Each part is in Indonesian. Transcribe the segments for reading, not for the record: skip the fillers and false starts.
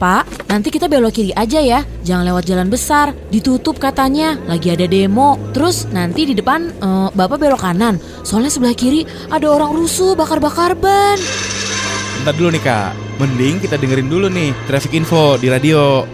Pak, nanti kita belok kiri aja ya. Jangan lewat jalan besar. Ditutup katanya, lagi ada demo. Terus nanti di depan Bapak belok kanan. Soalnya sebelah kiri ada orang rusuh bakar-bakar ban. Bentar dulu nih Kak, mending kita dengerin dulu nih traffic info di radio.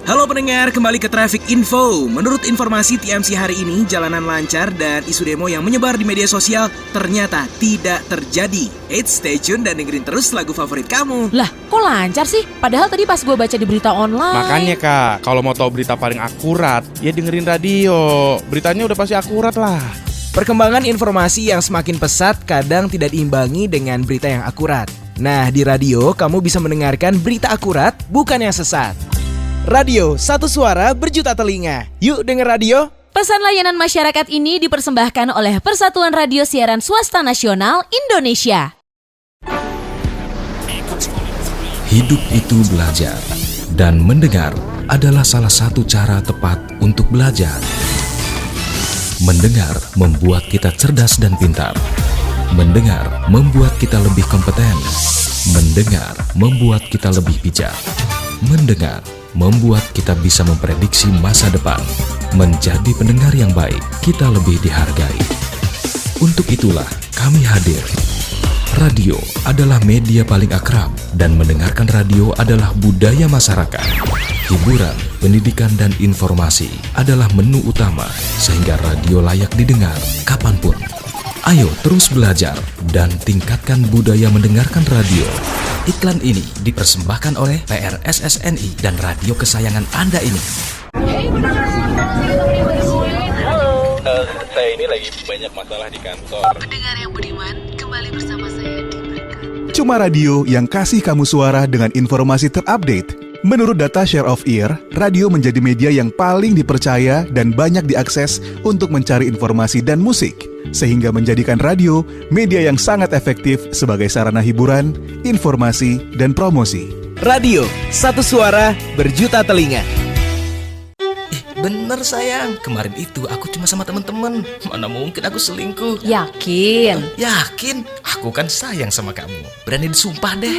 Halo pendengar, kembali ke Traffic Info. Menurut informasi TMC hari ini, jalanan lancar dan isu demo yang menyebar di media sosial ternyata tidak terjadi. Stay tune dan dengerin terus lagu favorit kamu. Lah, kok lancar sih? Padahal tadi pas gue baca di berita online. Makanya Kak, kalau mau tahu berita paling akurat, ya dengerin radio. Beritanya udah pasti akurat lah. Perkembangan informasi yang semakin pesat kadang tidak diimbangi dengan berita yang akurat. Nah, di radio kamu bisa mendengarkan berita akurat, bukan yang sesat. Radio, satu suara berjuta telinga. Yuk denger radio. Pesan layanan masyarakat ini dipersembahkan oleh Persatuan Radio Siaran Swasta Nasional Indonesia. Hidup itu belajar, dan mendengar adalah salah satu cara tepat untuk belajar. Mendengar membuat kita cerdas dan pintar. Mendengar membuat kita lebih kompeten. Mendengar membuat kita lebih bijak. Mendengar membuat kita bisa memprediksi masa depan. Menjadi pendengar yang baik, kita lebih dihargai. Untuk itulah kami hadir. Radio adalah media paling akrab, dan mendengarkan radio adalah budaya masyarakat. Hiburan, pendidikan, dan informasi adalah menu utama, sehingga radio layak didengar kapanpun. Ayo terus belajar dan tingkatkan budaya mendengarkan radio. Iklan ini dipersembahkan oleh PRSSNI dan radio kesayangan Anda ini. Saya ini lagi banyak masalah di kantor. Pendengar yang budiman, kembali bersama saya di Mereka. Cuma radio yang kasih kamu suara dengan informasi terupdate. Menurut data Share of Ear, radio menjadi media yang paling dipercaya dan banyak diakses untuk mencari informasi dan musik, sehingga menjadikan radio media yang sangat efektif sebagai sarana hiburan, informasi, dan promosi. Radio, satu suara berjuta telinga. Bener sayang, kemarin itu aku cuma sama teman-teman. Mana mungkin aku selingkuh? Yakin? Yakin, aku kan sayang sama kamu. Berani disumpah deh.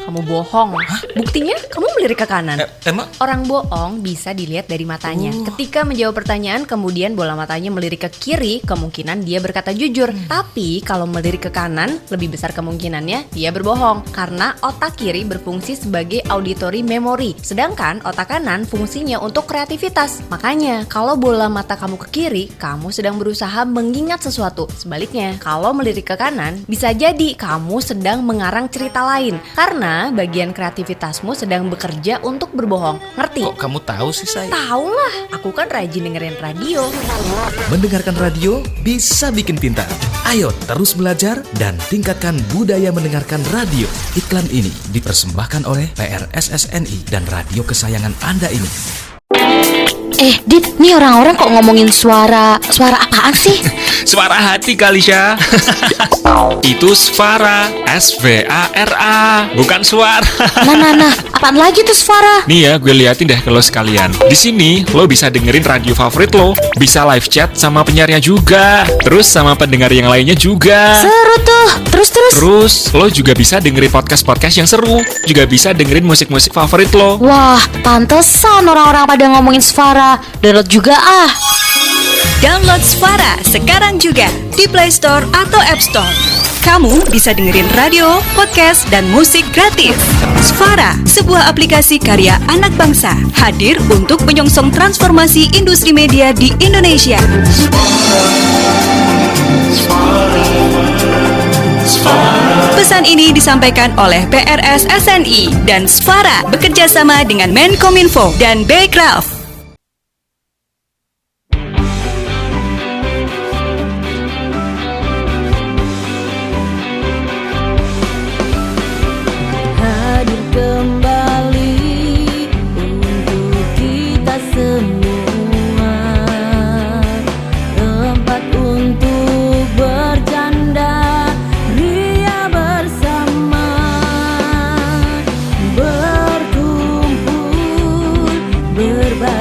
Kamu bohong. Hah? Buktinya kamu melirik ke kanan. Emang? Orang bohong bisa dilihat dari matanya. Ketika menjawab pertanyaan, kemudian bola matanya melirik ke kiri, kemungkinan dia berkata jujur. Tapi kalau melirik ke kanan, lebih besar kemungkinannya dia berbohong. Karena otak kiri berfungsi sebagai auditory memory, sedangkan otak kanan fungsinya untuk kreativitas. Makanya, kalau bola mata kamu ke kiri, kamu sedang berusaha mengingat sesuatu. Sebaliknya, kalau melirik ke kanan, bisa jadi kamu sedang mengarang cerita lain. Karena bagian kreativitasmu sedang bekerja untuk berbohong. Ngerti? Kok kamu tahu sih sayang? Tahu lah, aku kan rajin dengerin radio. Mendengarkan radio bisa bikin pintar. Ayo terus belajar dan tingkatkan budaya mendengarkan radio. Iklan ini dipersembahkan oleh PRSSNI dan radio kesayangan Anda ini. Dit, nih orang-orang kok ngomongin suara apaan sih? Suara hati kali, Syah. Itu Svara, S-V-A-R-A, bukan suara. Nah, apaan lagi tuh suara? Nih ya, gue liatin deh ke lo sekalian. Di sini lo bisa dengerin radio favorit lo, bisa live chat sama penyiarnya juga, terus sama pendengar yang lainnya juga. Seru tuh. Terus lo juga bisa dengerin podcast-podcast yang seru, juga bisa dengerin musik-musik favorit lo. Wah, pantesan orang-orang pada ngomongin suara. Download juga ah. Download Svara sekarang juga di Play Store atau App Store. Kamu bisa dengerin radio, podcast, dan musik gratis. Svara, sebuah aplikasi karya anak bangsa, hadir untuk menyongsong transformasi industri media di Indonesia. Pesan ini disampaikan oleh PRSSNI dan Svara bekerjasama dengan Menkominfo dan Bekraf. Berbagi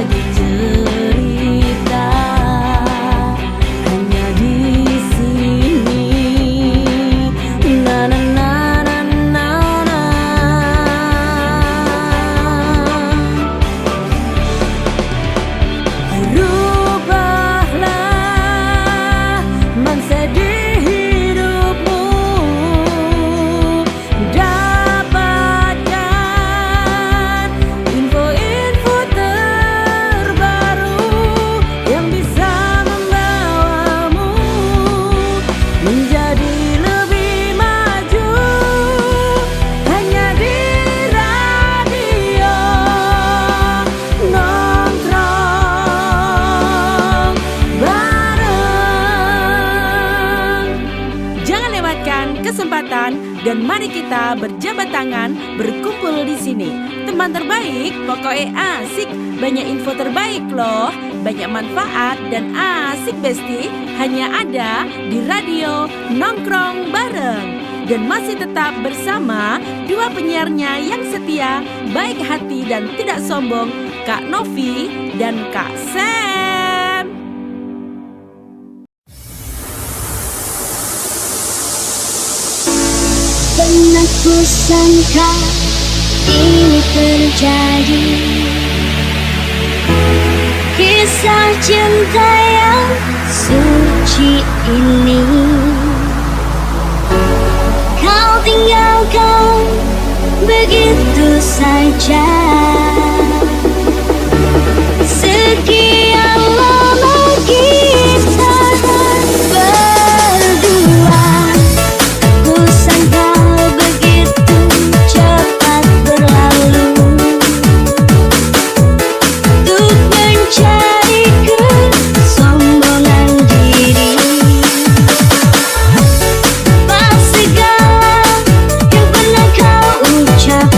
dan mari kita berjabat tangan berkumpul di sini. Teman terbaik, pokoknya asik, banyak info terbaik loh, banyak manfaat dan asik besti, hanya ada di radio Nongkrong Bareng. Dan masih tetap bersama dua penyiarnya yang setia, baik hati dan tidak sombong, Kak Novi dan Kak Sam. Pernah ku sangka ini terjadi, kisah cinta yang suci ini. Kau tinggalkan begitu saja. Sekian lama kita berdua, ku sangka begitu cepat berlalu. Untuk mencari kesombongan diri, pas segala yang pernah kau ucapkan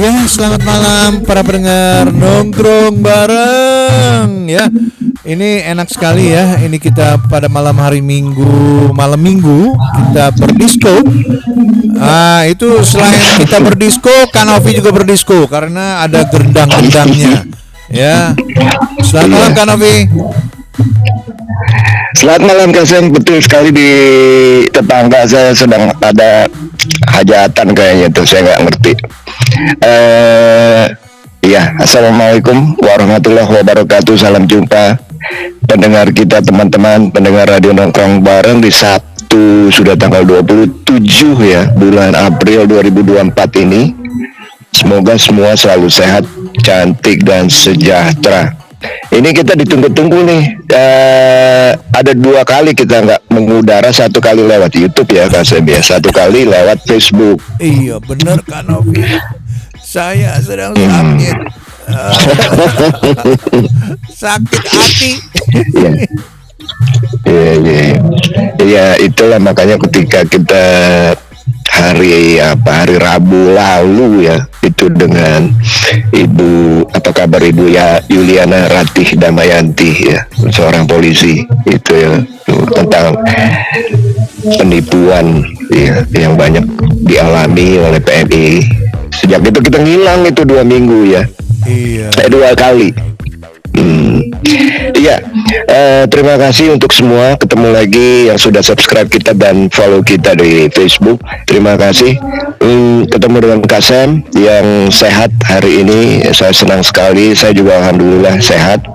Ya, selamat malam para pendengar nongkrong bareng ya. Ini enak sekali ya. Ini kita pada malam malam minggu kita berdisko. Itu selain kita berdisko, Kanovi juga berdisko karena ada gendang-gendangnya. Ya. Selamat malam Kanovi. Selamat malam Kasem, betul sekali di tetangga saya sedang ada hajatan kayaknya tuh, saya nggak ngerti. Ya, assalamualaikum warahmatullahi wabarakatuh. Salam jumpa pendengar kita, teman-teman pendengar Radio Nongkrong Bareng di Sabtu sudah tanggal 27 ya bulan April 2024 ini. Semoga semua selalu sehat, cantik dan sejahtera. Ini kita ditunggu-tunggu nih. Ada 2 kali kita nggak mengudara, 1 kali lewat YouTube ya Kasem ya, 1 kali lewat Facebook. Iya benar Kanovi. Saya sedang sakit. Sakit hati. Iya, itulah makanya ketika kita hari Rabu lalu ya, itu dengan Ibu, apa kabar Ibu ya, Yuliana Ratih Damayanti ya, seorang polisi itu ya, tentang penipuan ya, yang banyak dialami oleh PMI. Sejak itu kita ngilang itu 2 minggu ya. Iya. 2 kali. Iya, terima kasih untuk semua. Ketemu lagi yang sudah subscribe kita dan follow kita di Facebook. Terima kasih. Ketemu dengan Kasem yang sehat hari ini. Saya senang sekali. Saya juga alhamdulillah sehat,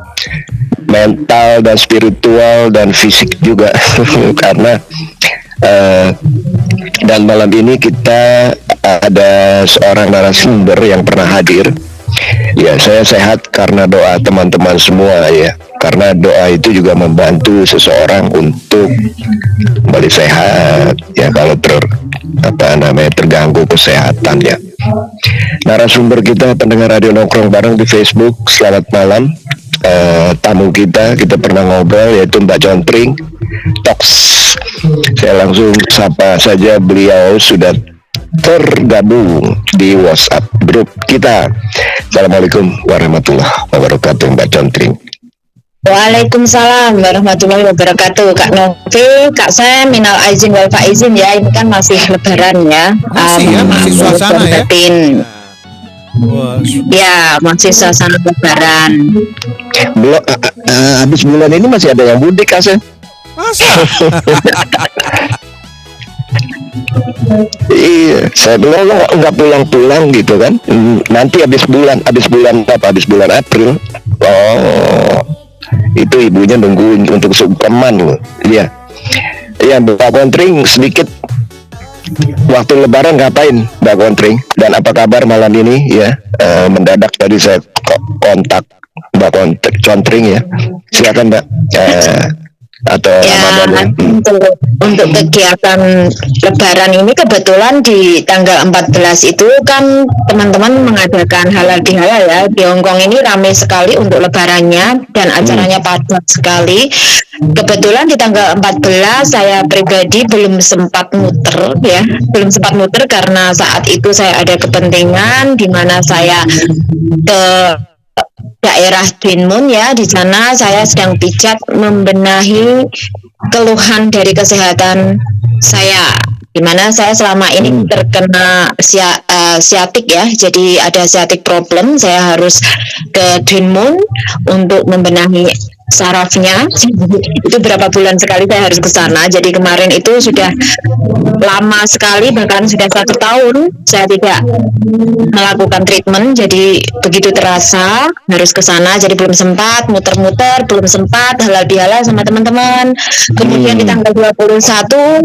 mental dan spiritual dan fisik juga. Karena dan malam ini kita ada seorang narasumber yang pernah hadir. Ya, saya sehat karena doa teman-teman semua ya. Karena doa itu juga membantu seseorang untuk kembali sehat ya, kalau terganggu kesehatan ya. Narasumber kita pendengar Radio Nongkrong Bareng di Facebook. Selamat malam. Tamu kita pernah ngobrol yaitu Mbak Contring Talks. Saya langsung sapa saja, beliau sudah tergabung di WhatsApp grup kita. Assalamualaikum warahmatullahi wabarakatuh Mbak Contring. Waalaikumsalam warahmatullahi wabarakatuh Kak Novi, Kak Sam, minal aizin wal faizin ya. Ini kan masih lebaran ya. Masih suasana ya. Ya, masih suasana lebaran. Belum habis bulan ini masih ada yang mudik Kak Sam. Masa? Iya, saya bilang nggak pulang-pulang gitu kan. Nanti habis bulan April. Oh, itu ibunya nungguin untuk sungkeman loh. Iya, Mbak Contring, sedikit waktu lebaran ngapain Mbak Contring? Dan apa kabar malam ini ya? Mendadak tadi saya kontak Mbak Contring ya. Silakan Mbak. Atau ya, untuk kegiatan lebaran ini kebetulan di tanggal 14 itu kan teman-teman mengadakan halal bihalal ya. Di Hongkong ini ramai sekali untuk lebarannya dan acaranya padat sekali. kebetulan di tanggal 14 saya pribadi belum sempat muter ya, belum sempat muter karena saat itu saya ada kepentingan di mana saya ke daerah Twinmoon ya. Di sana saya sedang pijat membenahi keluhan dari kesehatan saya, di mana saya selama ini terkena siatik ya, jadi ada siatik problem. Saya harus ke Twinmoon untuk membenahi sarafnya. Itu berapa bulan sekali saya harus ke sana. Jadi kemarin itu sudah lama sekali, bahkan sudah 1 tahun saya tidak melakukan treatment. Jadi begitu terasa harus ke sana. Jadi belum sempat muter-muter, belum sempat halal bihalal sama teman-teman. Kemudian di tanggal 21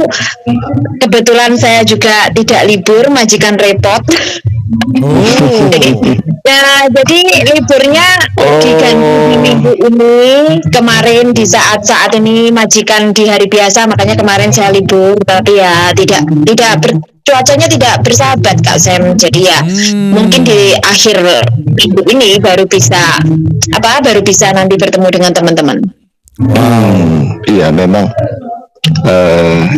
kebetulan saya juga tidak libur, majikan repot. Jadi liburnya diganti di minggu ini. Kemarin di saat ini majikan di hari biasa, makanya kemarin saya libur. Tapi ya cuacanya tidak bersahabat Kak Sam. Jadi ya mungkin di akhir minggu ini baru bisa nanti bertemu dengan teman-teman. Iya memang.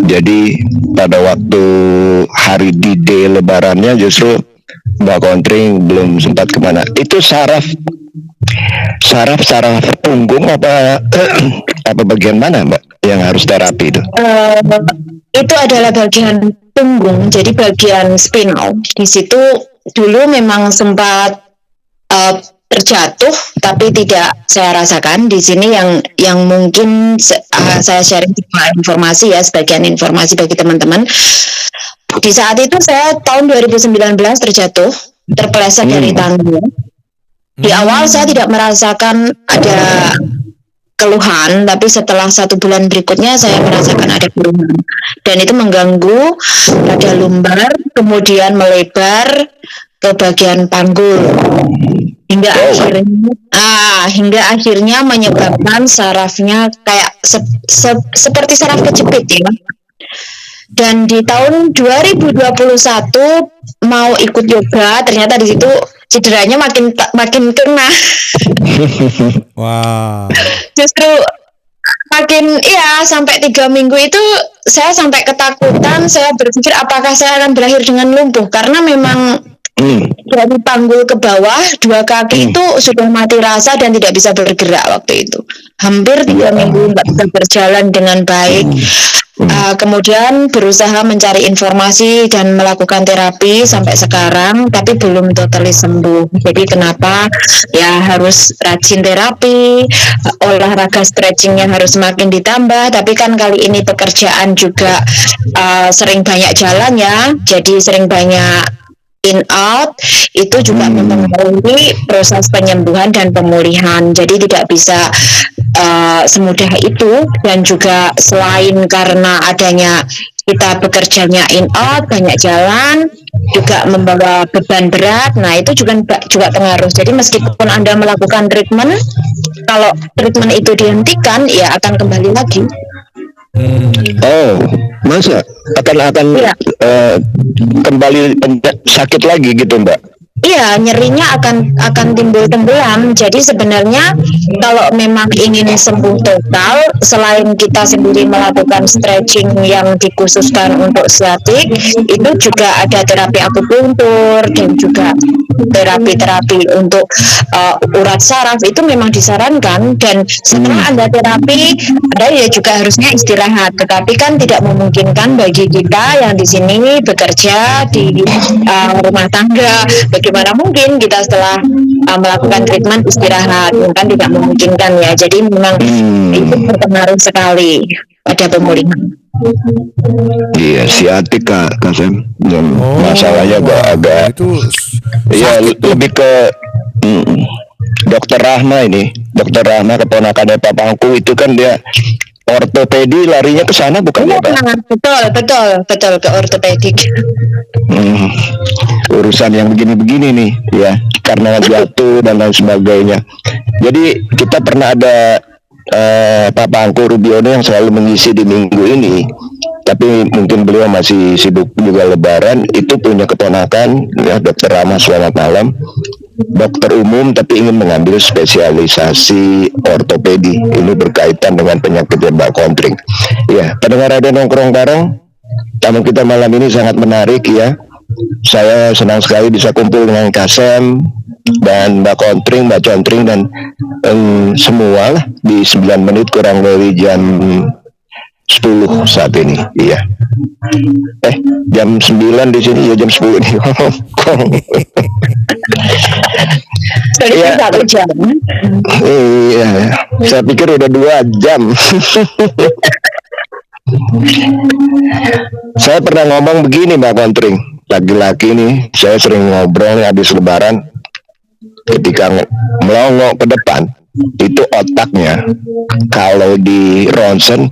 Jadi pada waktu hari D-Day lebarannya justru Mbak Kontring belum sempat kemana. Itu saraf punggung apa bagian mana Mbak yang harus terapi itu? Itu adalah bagian punggung, jadi bagian spinal. Di situ dulu memang sempat terjatuh, tapi tidak saya rasakan. Di sini yang mungkin saya sharing informasi ya, sebagian informasi bagi teman-teman. Di saat itu saya tahun 2019 terjatuh, terpeleset dari tangga. Di awal saya tidak merasakan ada keluhan, tapi setelah 1 bulan berikutnya saya merasakan ada keluhan, dan itu mengganggu pada lumbar, kemudian melebar ke bagian panggul hingga akhirnya menyebabkan sarafnya kayak seperti saraf kejepit ya. Dan di tahun 2021 mau ikut yoga, ternyata di situ cederanya makin kena. Wow. Justru makin sampai 3 minggu itu saya sampai ketakutan. Saya berpikir apakah saya akan berakhir dengan lumpuh, karena memang dari panggul ke bawah 2 kaki itu sudah mati rasa dan tidak bisa bergerak waktu itu. Hampir 3 minggu nggak bisa berjalan dengan baik. Kemudian berusaha mencari informasi dan melakukan terapi sampai sekarang, tapi belum totally sembuh. Jadi kenapa ya harus rajin terapi, olahraga stretchingnya harus semakin ditambah. Tapi kan kali ini pekerjaan juga sering banyak jalan ya, jadi sering banyak in out, itu juga mempengaruhi proses penyembuhan dan pemulihan. Jadi tidak bisa semudah itu, dan juga selain karena adanya kita bekerjanya in out, banyak jalan, juga membawa beban berat. Nah itu juga pengaruh. Jadi meskipun Anda melakukan treatment, kalau treatment itu dihentikan ya akan kembali lagi. Masa akan kembali sakit lagi gitu Mbak? Iya, nyerinya akan timbul tenggelam. Jadi sebenarnya kalau memang ingin sembuh total, selain kita sendiri melakukan stretching yang dikhususkan untuk siatik, itu juga ada terapi akupunktur dan juga terapi untuk urat saraf. Itu memang disarankan, dan setelah Anda terapi, Anda ya juga harusnya istirahat. Tetapi kan tidak memungkinkan bagi kita yang di sini bekerja di rumah tangga. Bagaimana mungkin kita setelah melakukan treatment istirahat? Kan tidak memungkinkan ya. Jadi memang itu berpengaruh sekali pada pemulihan. Iya, siatik Kak Sam. Masalahnya agak ya lebih ke Dokter Rahma ini. Dokter Rahma keponakannya Papangku itu kan dia ortopedi, larinya ke sana bukan ya Pak? Betul ke ortopedik. Urusan yang begini-begini nih ya, karena jatuh dan lain sebagainya. Jadi kita pernah ada Pak Pangku Rubiono yang selalu mengisi di minggu ini, tapi mungkin beliau masih sibuk juga lebaran. Itu punya keponakan ya, Dokter Rahma, selamat malam. dokter umum tapi ingin mengambil spesialisasi ortopedi. Ini berkaitan dengan penyakitnya Mbak Kontring. Ya, pendengar Radio Nongkrong Bareng, tamu kita malam ini sangat menarik ya. Saya senang sekali bisa kumpul dengan Kasem dan Mbak Kontring, Mbak Contring dan semua lah di 9 menit kurang dari jam 10 saat ini. Iya. Jam 9 di sini ya, jam 10 nih. Iya. 1 jam. Iya. Saya pikir udah 2 jam. Saya pernah ngomong begini Mbak Kontring, laki-laki nih, saya sering ngobrol habis lebaran, ketika melongo ke depan, itu otaknya kalau di ronsen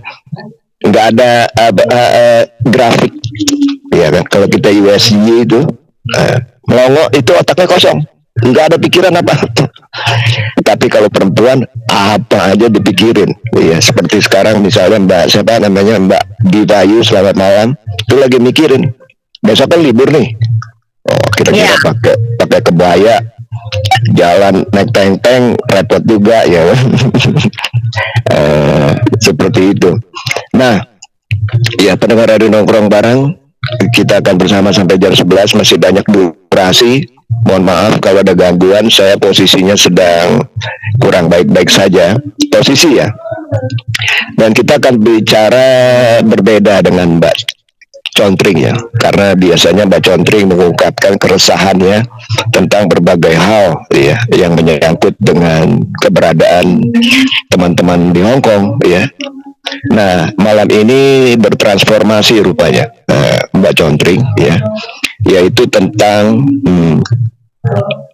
nggak ada grafik, ya kan? Kalau kita USG itu melongo itu otaknya kosong, nggak ada pikiran apa. Tapi kalau perempuan apa aja dipikirin, ya seperti sekarang misalnya Mbak Divayu, selamat malam, itu lagi mikirin besok kan libur nih, kira-kira pakai kebaya jalan naik tank repot juga ya. Seperti itu. Nah, ya pendengar Radio Nongkrong Bareng, kita akan bersama sampai jam 11, masih banyak durasi. Mohon maaf kalau ada gangguan, saya posisinya sedang kurang baik-baik saja posisi ya. Dan kita akan bicara berbeda dengan Mbak Contring ya, karena biasanya Mbak Contring mengungkapkan keresahannya tentang berbagai hal ya yang menyangkut dengan keberadaan teman-teman di Hong Kong ya. Nah, malam ini bertransformasi rupanya Mbak Contring ya, yaitu tentang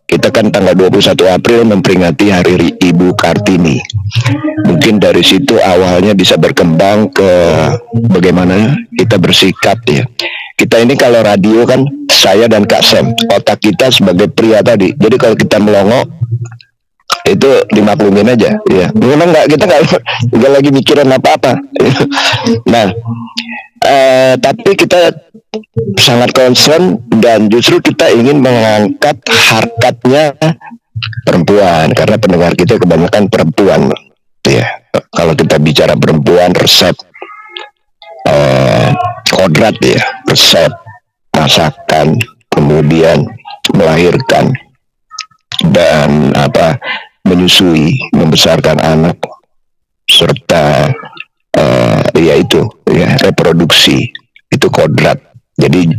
kita kan tanggal 21 April memperingati Hari Ibu Kartini. Mungkin dari situ awalnya bisa berkembang ke bagaimana kita bersikap ya. Kita ini kalau radio kan, saya dan Kak Sam, otak kita sebagai pria tadi. Jadi kalau kita melongo itu dimaklumin aja ya. Memang kita nggak lagi mikirin apa-apa. Nah, tapi kita sangat concern dan justru kita ingin mengangkat harkatnya perempuan, karena pendengar kita kebanyakan perempuan ya. Kalau kita bicara perempuan, resep kodrat ya, resep masakan, kemudian melahirkan dan menyusui, membesarkan anak, serta yaitu ya reproduksi, itu kodrat. Jadi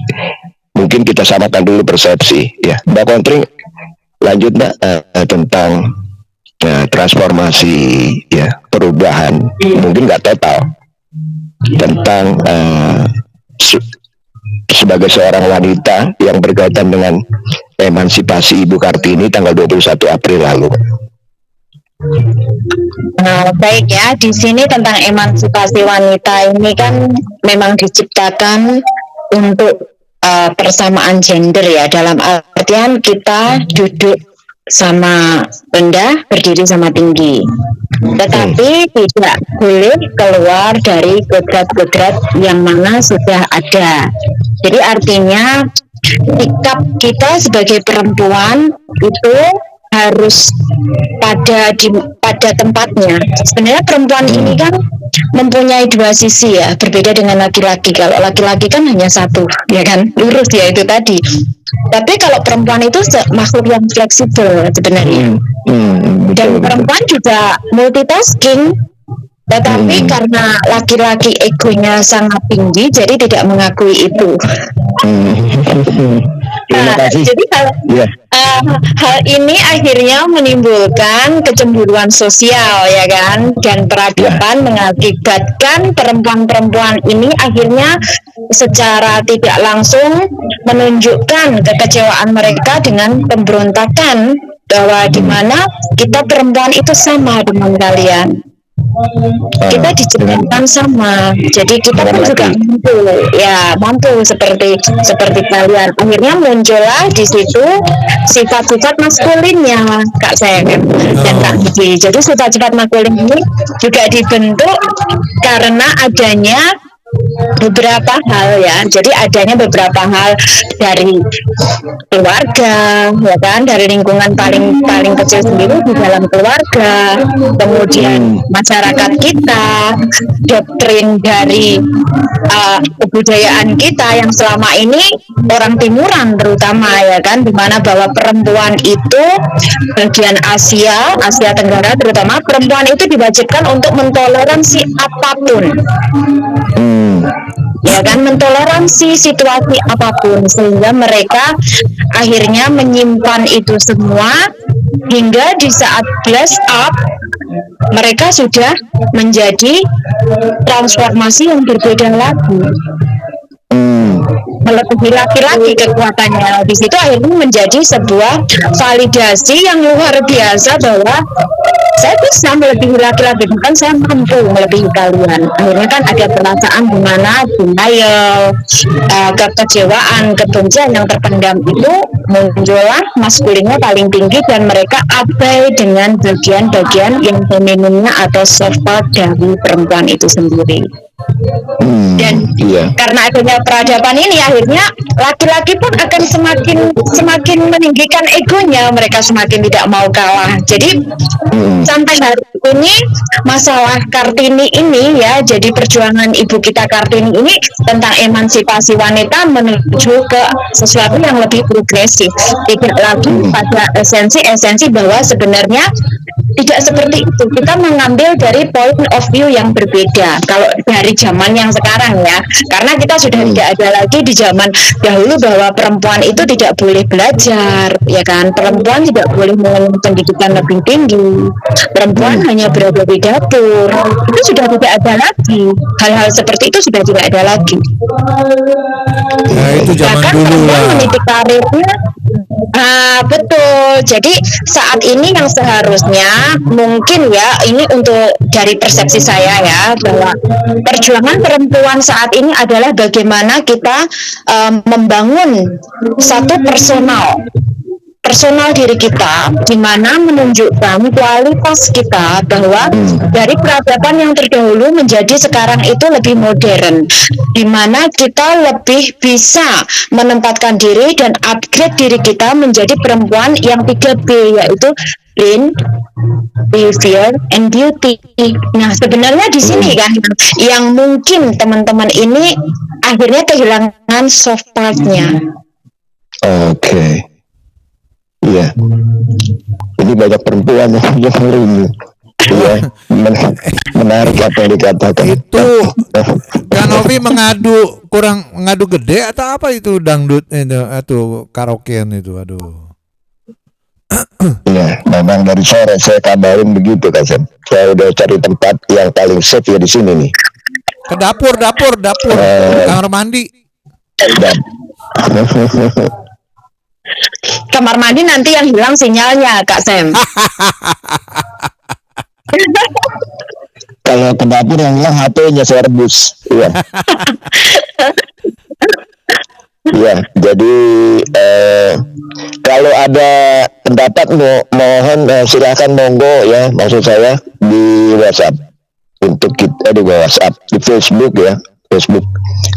mungkin kita samakan dulu persepsi ya. Mbak Kontring, lanjut Mbak tentang transformasi ya, perubahan, mungkin nggak total, tentang sebagai seorang wanita yang berkaitan dengan emansipasi Ibu Kartini tanggal 21 April lalu. Baik ya, di sini tentang emansipasi wanita ini kan memang diciptakan untuk persamaan gender ya, dalam artian kita duduk sama rendah, berdiri sama tinggi, tetapi tidak boleh keluar dari kodrat-kodrat yang mana sudah ada. Jadi artinya sikap kita sebagai perempuan itu harus pada tempatnya. Sebenarnya perempuan ini kan mempunyai 2 sisi ya, berbeda dengan laki-laki. Kalau laki-laki kan hanya satu, ya kan, lurus ya itu tadi. Tapi kalau perempuan itu makhluk yang fleksibel sebenarnya. Dan perempuan juga multitasking. Tetapi karena laki-laki egonya sangat tinggi, jadi tidak mengakui itu. Jadi hal ini akhirnya menimbulkan kecemburuan sosial ya kan, dan peradaban mengakibatkan perempuan-perempuan ini akhirnya secara tidak langsung menunjukkan kekecewaan mereka dengan pemberontakan bahwa di mana kita perempuan itu sama dengan kalian. Kita diciptakan sama, jadi kita pun juga mampu seperti kalian. Akhirnya muncullah di situ sifat-sifat maskulinnya Kak Sam dan Kak Gigi. Jadi sifat-sifat maskulin ini juga dibentuk karena adanya beberapa hal ya. Jadi adanya beberapa hal dari keluarga, ya kan, dari lingkungan paling paling kecil sendiri di dalam keluarga, kemudian masyarakat kita, doktrin dari kebudayaan kita yang selama ini orang timuran terutama ya kan, dimana bahwa perempuan itu bagian Asia Tenggara terutama, perempuan itu diwajibkan untuk mentoleransi apapun. Ya kan, mentoleransi situasi apapun, sehingga mereka akhirnya menyimpan itu semua hingga di saat blast up mereka sudah menjadi transformasi yang berbeda lagi, melebihi laki-laki kekuatannya. Di situ akhirnya menjadi sebuah validasi yang luar biasa bahwa saya bisa melebihi laki-laki, bukan saya mampu melebihi kalian. Akhirnya kan ada perasaan di mana denial, kekecewaan, kebencian yang terpendam itu muncullah maskulinnya paling tinggi, dan mereka abai dengan bagian-bagian yang feminimnya atau soft part dari perempuan itu sendiri. Dan karena adanya peradaban ini, akhirnya laki-laki pun akan semakin meninggikan egonya, mereka semakin tidak mau kalah. Jadi sampai hari ini masalah Kartini ini ya, jadi perjuangan ibu kita Kartini ini tentang emansipasi wanita menuju ke sesuatu yang lebih progresif, tidak lagi pada esensi bahwa sebenarnya tidak seperti itu. Kita mengambil dari point of view yang berbeda kalau dari zaman yang sekarang ya, karena kita sudah tidak ada lagi di zaman dahulu bahwa perempuan itu tidak boleh belajar, ya kan, perempuan tidak boleh mengenyam pendidikan lebih tinggi, perempuan hanya berada di dapur. Itu sudah tidak ada lagi, hal-hal seperti itu sudah tidak ada lagi. Nah, itu zaman bahkan dulu perempuan lah. meniti karirnya. Betul. Jadi saat ini yang seharusnya mungkin ya, ini untuk dari persepsi saya ya, bahwa perjuangan perempuan saat ini adalah bagaimana kita membangun satu personal diri kita, di mana menunjukkan kualitas kita, bahwa dari peradaban yang terdahulu menjadi sekarang itu lebih modern, di mana kita lebih bisa menempatkan diri dan upgrade diri kita menjadi perempuan yang 3B, yaitu brain, behavior, and beauty. Nah, sebenarnya di sini kan yang mungkin teman-teman ini akhirnya kehilangan soft part-nya. Oke. Iya. Ini banyak perempuan yang dengerin. Iya, menarik apa yang dikatakan. Itu Kak Novi kurang mengadu gede atau apa itu dangdut itu atau karaokean itu, aduh. Iya, memang dari sore saya kabarin begitu kan, saya udah cari tempat yang paling safe ya di sini nih. Ke dapur, kamar mandi. Kamar mandi nanti yang hilang sinyalnya, Kak Sam. Kalau ke dapur yang hilang HP-nya saya rebus. Iya. Iya, jadi kalau ada pendapat mohon silakan, monggo ya, maksud saya di WhatsApp, untuk kita di WhatsApp, di Facebook ya, Facebook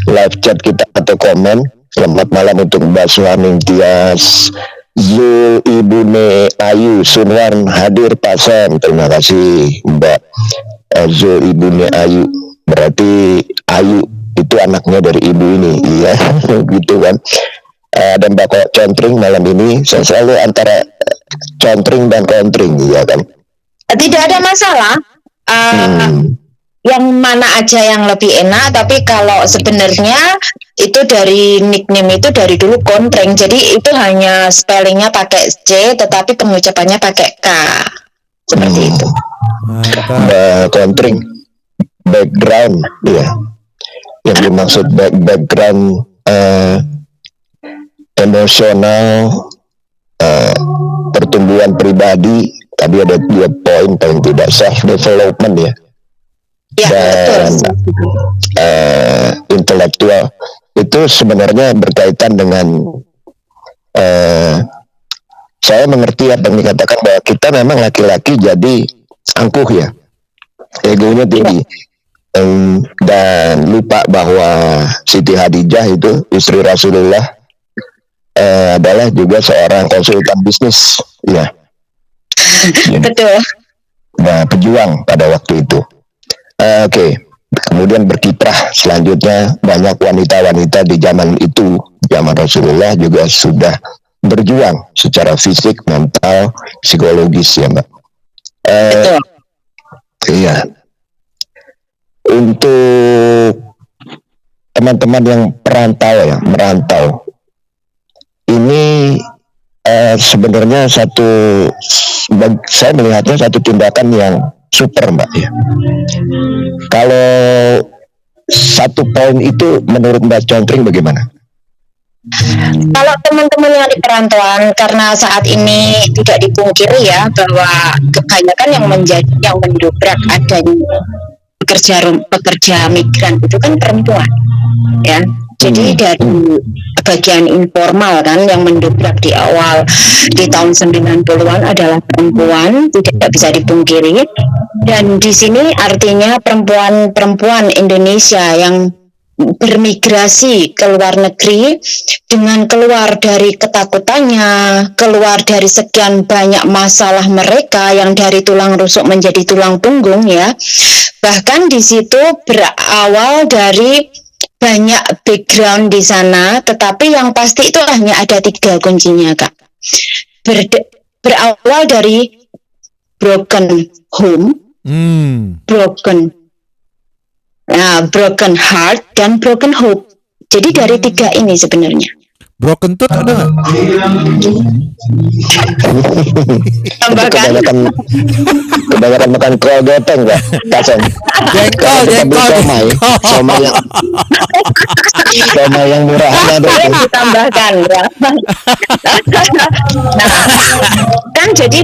live chat kita atau komen. Selamat malam untuk Mbak Suhaning Tias, Zul, Ibune Ayu, Sunwan hadir pasang. Terima kasih Mbak Zul, Ibune Ayu. Berarti Ayu itu anaknya dari ibu ini, iya, gitu kan. Dan Mbak Contring malam ini, saya selalu antara contring dan kontring, iya kan. Tidak ada masalah. Yang mana aja yang lebih enak, tapi kalau sebenarnya itu dari nickname itu dari dulu Kontreng, jadi itu hanya spellingnya pakai C tetapi pengucapannya pakai K, seperti itu. Kontring background ya, yang dimaksud background emosional, pertumbuhan pribadi. Tadi ada 2 poin, paling tidak self development ya. Dan intelektual itu sebenarnya berkaitan dengan saya mengerti apa yang dikatakan bahwa kita memang laki-laki jadi angkuh ya, egonya tinggi. Dan lupa bahwa Siti Khadijah itu istri Rasulullah adalah juga seorang konsultan bisnis, ya. Betul. Nah, pejuang pada waktu itu. Oke. Kemudian berkiprah selanjutnya banyak wanita-wanita di zaman itu, zaman Rasulullah juga sudah berjuang secara fisik, mental, psikologis, ya Mbak. Iya. Untuk teman-teman yang merantau, ini sebenarnya saya melihatnya satu tindakan yang super, Mbak, ya. Kalau satu poin itu menurut Mbak Contring bagaimana? Kalau teman-teman yang di perantauan, karena saat ini tidak dipungkiri ya bahwa kebanyakan yang mendobrak adanya pekerja migran itu kan perempuan, ya. Jadi dari bagian informal kan yang mendobrak di awal di tahun 90-an adalah perempuan, tidak bisa dipungkiri. Dan di sini artinya perempuan Indonesia yang bermigrasi ke luar negeri dengan keluar dari ketakutannya, keluar dari sekian banyak masalah mereka yang dari tulang rusuk menjadi tulang punggung, ya. Bahkan di situ berawal dari banyak background di sana, tetapi yang pasti itu hanya ada 3 kuncinya, Kak. Berawal dari broken home, broken heart, dan broken hope. Jadi dari 3 ini sebenarnya. Broken tooth ada nggak? Kebanyakan makan kol gotong nggak? Jengkol. Somai yang murahan ada. Ditambahkan ya. Kan jadi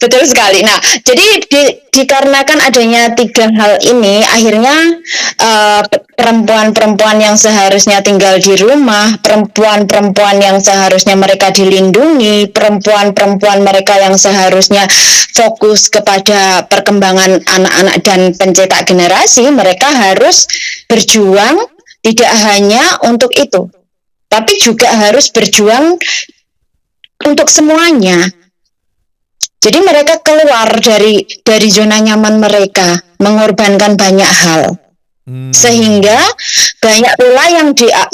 betul sekali. Nah, jadi dikarenakan adanya 3 hal ini, akhirnya perempuan-perempuan yang seharusnya tinggal di rumah, perempuan-perempuan yang seharusnya mereka dilindungi, perempuan-perempuan mereka yang seharusnya fokus kepada perkembangan anak-anak dan pencetak generasi, mereka harus berjuang tidak hanya untuk itu, tapi juga harus berjuang untuk semuanya. Jadi mereka keluar dari zona nyaman mereka, mengorbankan banyak hal. Sehingga banyak pula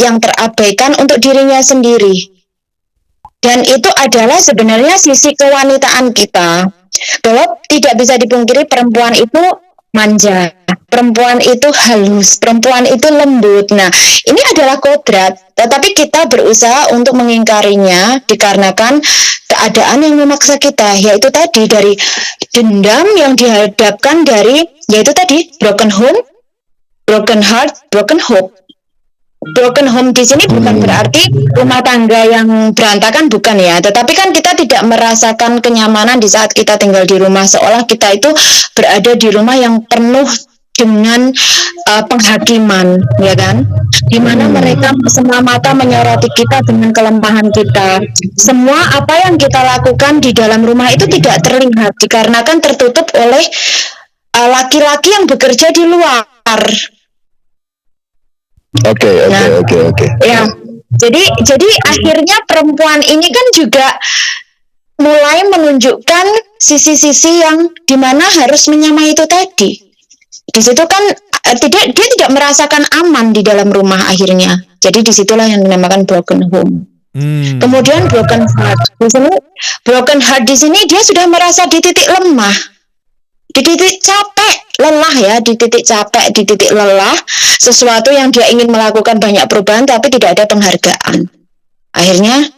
yang terabaikan untuk dirinya sendiri. Dan itu adalah sebenarnya sisi kewanitaan kita. Bahwa tidak bisa dipungkiri perempuan itu manja, perempuan itu halus, perempuan itu lembut. Nah, ini adalah kodrat, tetapi kita berusaha untuk mengingkarinya dikarenakan keadaan yang memaksa kita, yaitu tadi dari dendam yang dihadapkan dari, yaitu tadi broken home, broken heart, broken hope. Broken home di sini bukan berarti rumah tangga yang berantakan, bukan ya. Tetapi kan kita tidak merasakan kenyamanan di saat kita tinggal di rumah, seolah kita itu berada di rumah yang penuh dengan penghakiman, ya kan? Di mana mereka semata-mata menyoroti kita dengan kelemahan kita. Semua apa yang kita lakukan di dalam rumah itu tidak terlihat dikarenakan tertutup oleh laki-laki yang bekerja di luar. Oke. Ya, jadi akhirnya perempuan ini kan juga mulai menunjukkan sisi-sisi yang dimana harus menyamai itu tadi. Di situ kan dia tidak merasakan aman di dalam rumah akhirnya. Jadi disitulah yang dinamakan broken home. Kemudian broken heart. Broken heart di sini dia sudah merasa di titik lemah, di titik capek, lelah ya, di titik capek, di titik lelah, sesuatu yang dia ingin melakukan banyak perubahan tapi tidak ada penghargaan. Akhirnya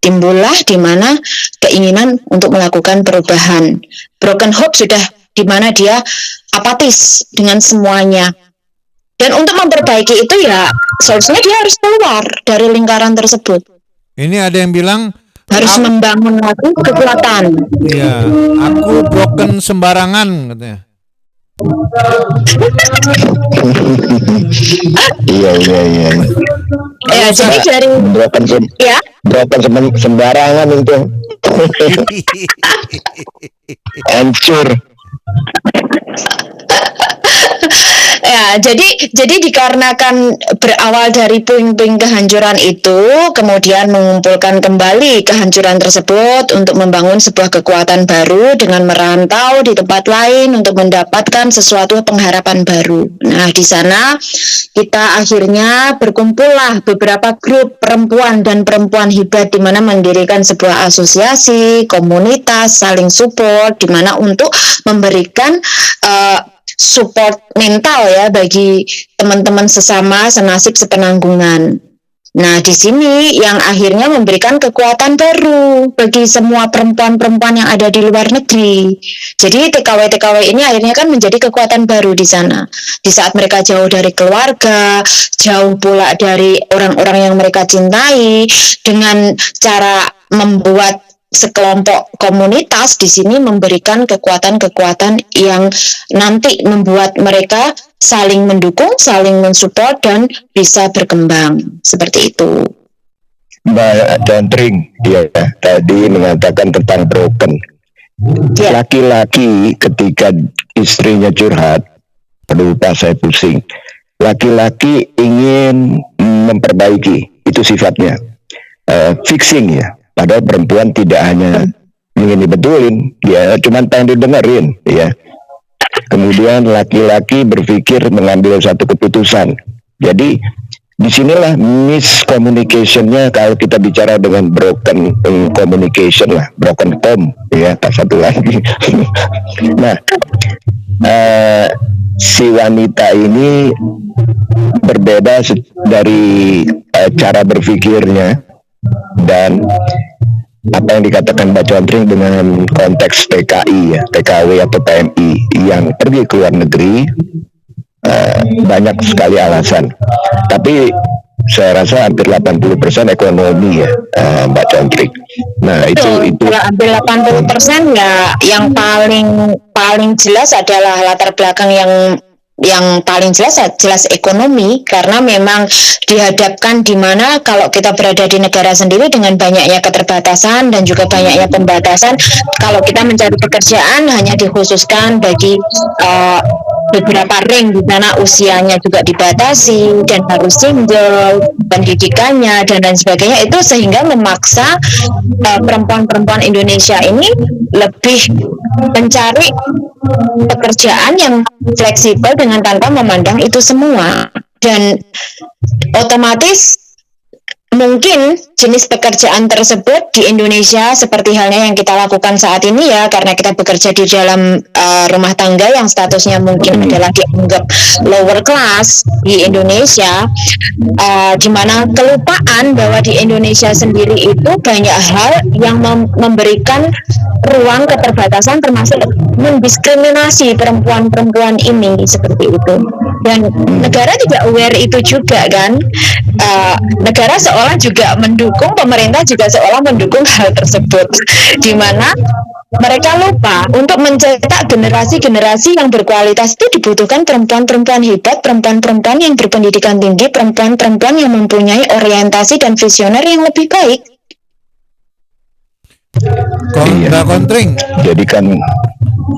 timbullah di mana keinginan untuk melakukan perubahan. Broken hope sudah di mana dia apatis dengan semuanya. Dan untuk memperbaiki itu ya solusinya dia harus keluar dari lingkaran tersebut. Ini ada yang bilang harus membangun lagi kekuatan. Iya, aku broken sembarangan katanya. Iya. Ya, jadi dari broken sembarangan itu. Hancur. Nah, jadi dikarenakan berawal dari puing-puing kehancuran itu, kemudian mengumpulkan kembali kehancuran tersebut untuk membangun sebuah kekuatan baru dengan merantau di tempat lain untuk mendapatkan sesuatu pengharapan baru. Nah, di sana kita akhirnya berkumpullah beberapa grup perempuan dan perempuan hebat di mana mendirikan sebuah asosiasi, komunitas, saling support di mana untuk memberikan support mental ya bagi teman-teman sesama senasib sepenanggungan. Nah, di sini yang akhirnya memberikan kekuatan baru bagi semua perempuan-perempuan yang ada di luar negeri. Jadi TKW-TKW ini akhirnya kan menjadi kekuatan baru di sana. Di saat mereka jauh dari keluarga, jauh pula dari orang-orang yang mereka cintai, dengan cara membuat sekelompok komunitas di sini memberikan kekuatan-kekuatan yang nanti membuat mereka saling mendukung, saling mensupport dan bisa berkembang seperti itu. Mbak Contring, ya tadi mengatakan tentang broken. Laki-laki ketika istrinya curhat, aduh Pak saya pusing. Laki-laki ingin memperbaiki, itu sifatnya fixing ya. Padahal perempuan tidak hanya ingin dibetulin, ya cuman pengen didengerin, ya. Kemudian laki-laki berpikir mengambil satu keputusan. Jadi disinilah miscommunication-nya kalau kita bicara dengan broken communication lah, broken ya satu lagi. Nah, si wanita ini berbeda dari cara berpikirnya. Dan apa yang dikatakan Mbak Contring dengan konteks TKI ya, TKW atau PMI yang pergi ke luar negeri, banyak sekali alasan. Tapi saya rasa hampir 80% ekonomi ya, Mbak Contring. Nah itu hampir 80% ya, yang paling jelas adalah latar belakang yang paling jelas ekonomi, karena memang dihadapkan di mana kalau kita berada di negara sendiri dengan banyaknya keterbatasan dan juga banyaknya pembatasan, kalau kita mencari pekerjaan hanya dikhususkan bagi beberapa ring, di mana usianya juga dibatasi dan harus single, pendidikannya dan lain sebagainya, itu sehingga memaksa perempuan-perempuan Indonesia ini lebih mencari pekerjaan yang fleksibel dengan tanpa memandang itu semua, dan otomatis mungkin jenis pekerjaan tersebut di Indonesia seperti halnya yang kita lakukan saat ini ya, karena kita bekerja di dalam rumah tangga yang statusnya mungkin adalah dianggap lower class di Indonesia, di mana kelupaan bahwa di Indonesia sendiri itu banyak hal yang memberikan ruang keterbatasan, termasuk mendiskriminasi perempuan-perempuan ini seperti itu, dan negara tidak aware itu juga kan. Negara seolah juga mendukung, pemerintah juga seolah mendukung hal tersebut, di mana mereka lupa untuk mencetak generasi-generasi yang berkualitas itu dibutuhkan perempuan-perempuan hebat, perempuan-perempuan yang berpendidikan tinggi, perempuan-perempuan yang mempunyai orientasi dan visioner yang lebih baik. Mbak Contring,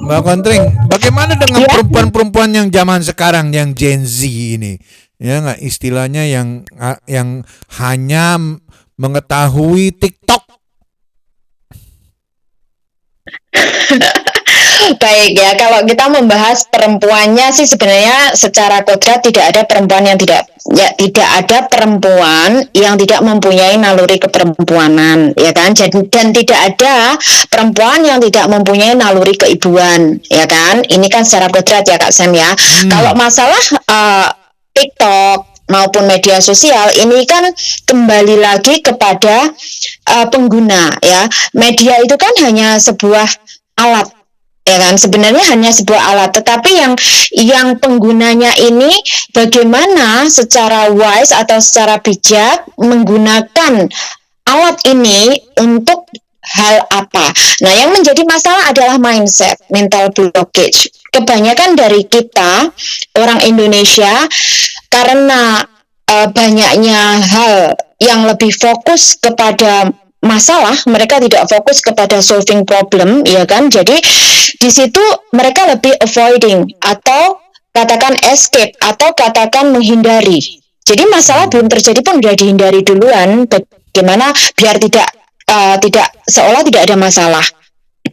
Mbak Contring, bagaimana dengan perempuan-perempuan yang zaman sekarang, yang Gen Z ini? Ya nggak, istilahnya yang hanya mengetahui TikTok. Baik ya, kalau kita membahas perempuannya sih sebenarnya secara kodrat tidak ada perempuan yang tidak ada perempuan yang tidak mempunyai naluri keperempuanan, ya kan? Dan tidak ada perempuan yang tidak mempunyai naluri keibuan, ya kan? Ini kan secara kodrat ya Kak Sam ya. Kalau masalah TikTok maupun media sosial ini kan kembali lagi kepada pengguna ya. Media itu kan hanya sebuah alat, ya kan, sebenarnya hanya sebuah alat, tetapi yang penggunanya ini bagaimana secara wise atau secara bijak menggunakan alat ini untuk hal apa. Nah, yang menjadi masalah adalah mindset, mental blockage. Kebanyakan dari kita orang Indonesia, karena banyaknya hal yang lebih fokus kepada masalah, mereka tidak fokus kepada solving problem, ya kan? Jadi di situ mereka lebih avoiding atau katakan escape atau katakan menghindari. Jadi masalah belum terjadi pun sudah dihindari duluan. Bagaimana biar tidak seolah tidak ada masalah,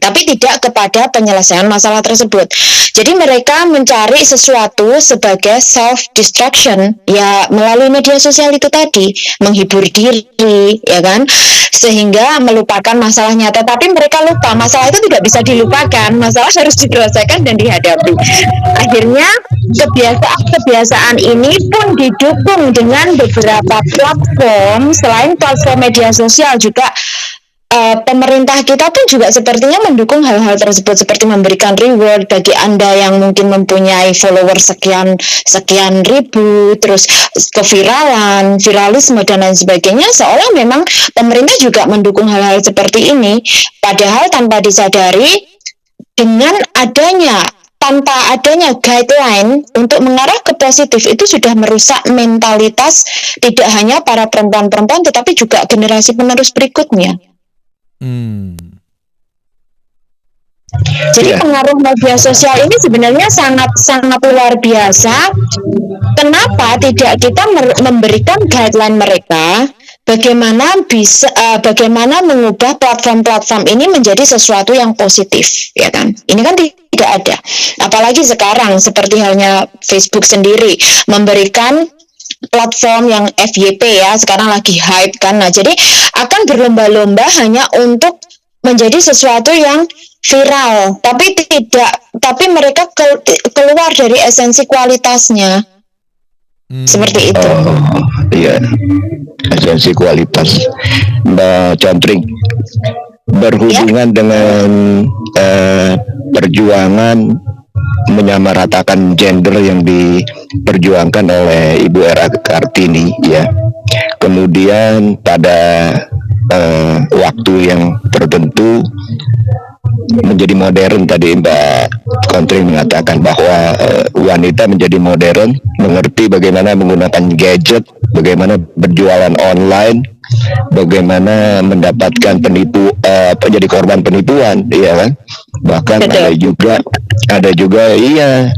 tapi tidak kepada penyelesaian masalah tersebut. Jadi mereka mencari sesuatu sebagai self distraction, ya melalui media sosial itu tadi, menghibur diri, ya kan, sehingga melupakan masalah nyata. Tapi mereka lupa masalah itu tidak bisa dilupakan, masalah harus diselesaikan dan dihadapi. Akhirnya kebiasaan ini pun didukung dengan beberapa platform. Selain platform media sosial juga pemerintah kita pun juga sepertinya mendukung hal-hal tersebut, seperti memberikan reward bagi Anda yang mungkin mempunyai follower sekian ribu, terus viralisme dan lain sebagainya, seolah memang pemerintah juga mendukung hal-hal seperti ini, padahal tanpa disadari tanpa adanya guideline untuk mengarah ke positif itu sudah merusak mentalitas tidak hanya para perempuan-perempuan tetapi juga generasi penerus berikutnya. Jadi pengaruh media sosial ini sebenarnya sangat luar biasa. Kenapa tidak kita memberikan guideline mereka bagaimana mengubah platform-platform ini menjadi sesuatu yang positif, ya kan? Ini kan tidak ada. Apalagi sekarang seperti halnya Facebook sendiri memberikan platform yang FYP ya, sekarang lagi hype kan. Nah, jadi akan berlomba-lomba hanya untuk menjadi sesuatu yang viral, tapi mereka keluar dari esensi kualitasnya. Seperti itu. Iya, esensi kualitas. Mbak Contring, berhubungan dengan perjuangan menyamaratakan gender yang diperjuangkan oleh Ibu Era Kartini, ya. Kemudian pada waktu yang tertentu menjadi modern, tadi Mbak Contring mengatakan bahwa wanita menjadi modern, mengerti bagaimana menggunakan gadget, bagaimana berjualan online, bagaimana mendapatkan jadi korban penipuan, ya kan? Bahkan ada juga iya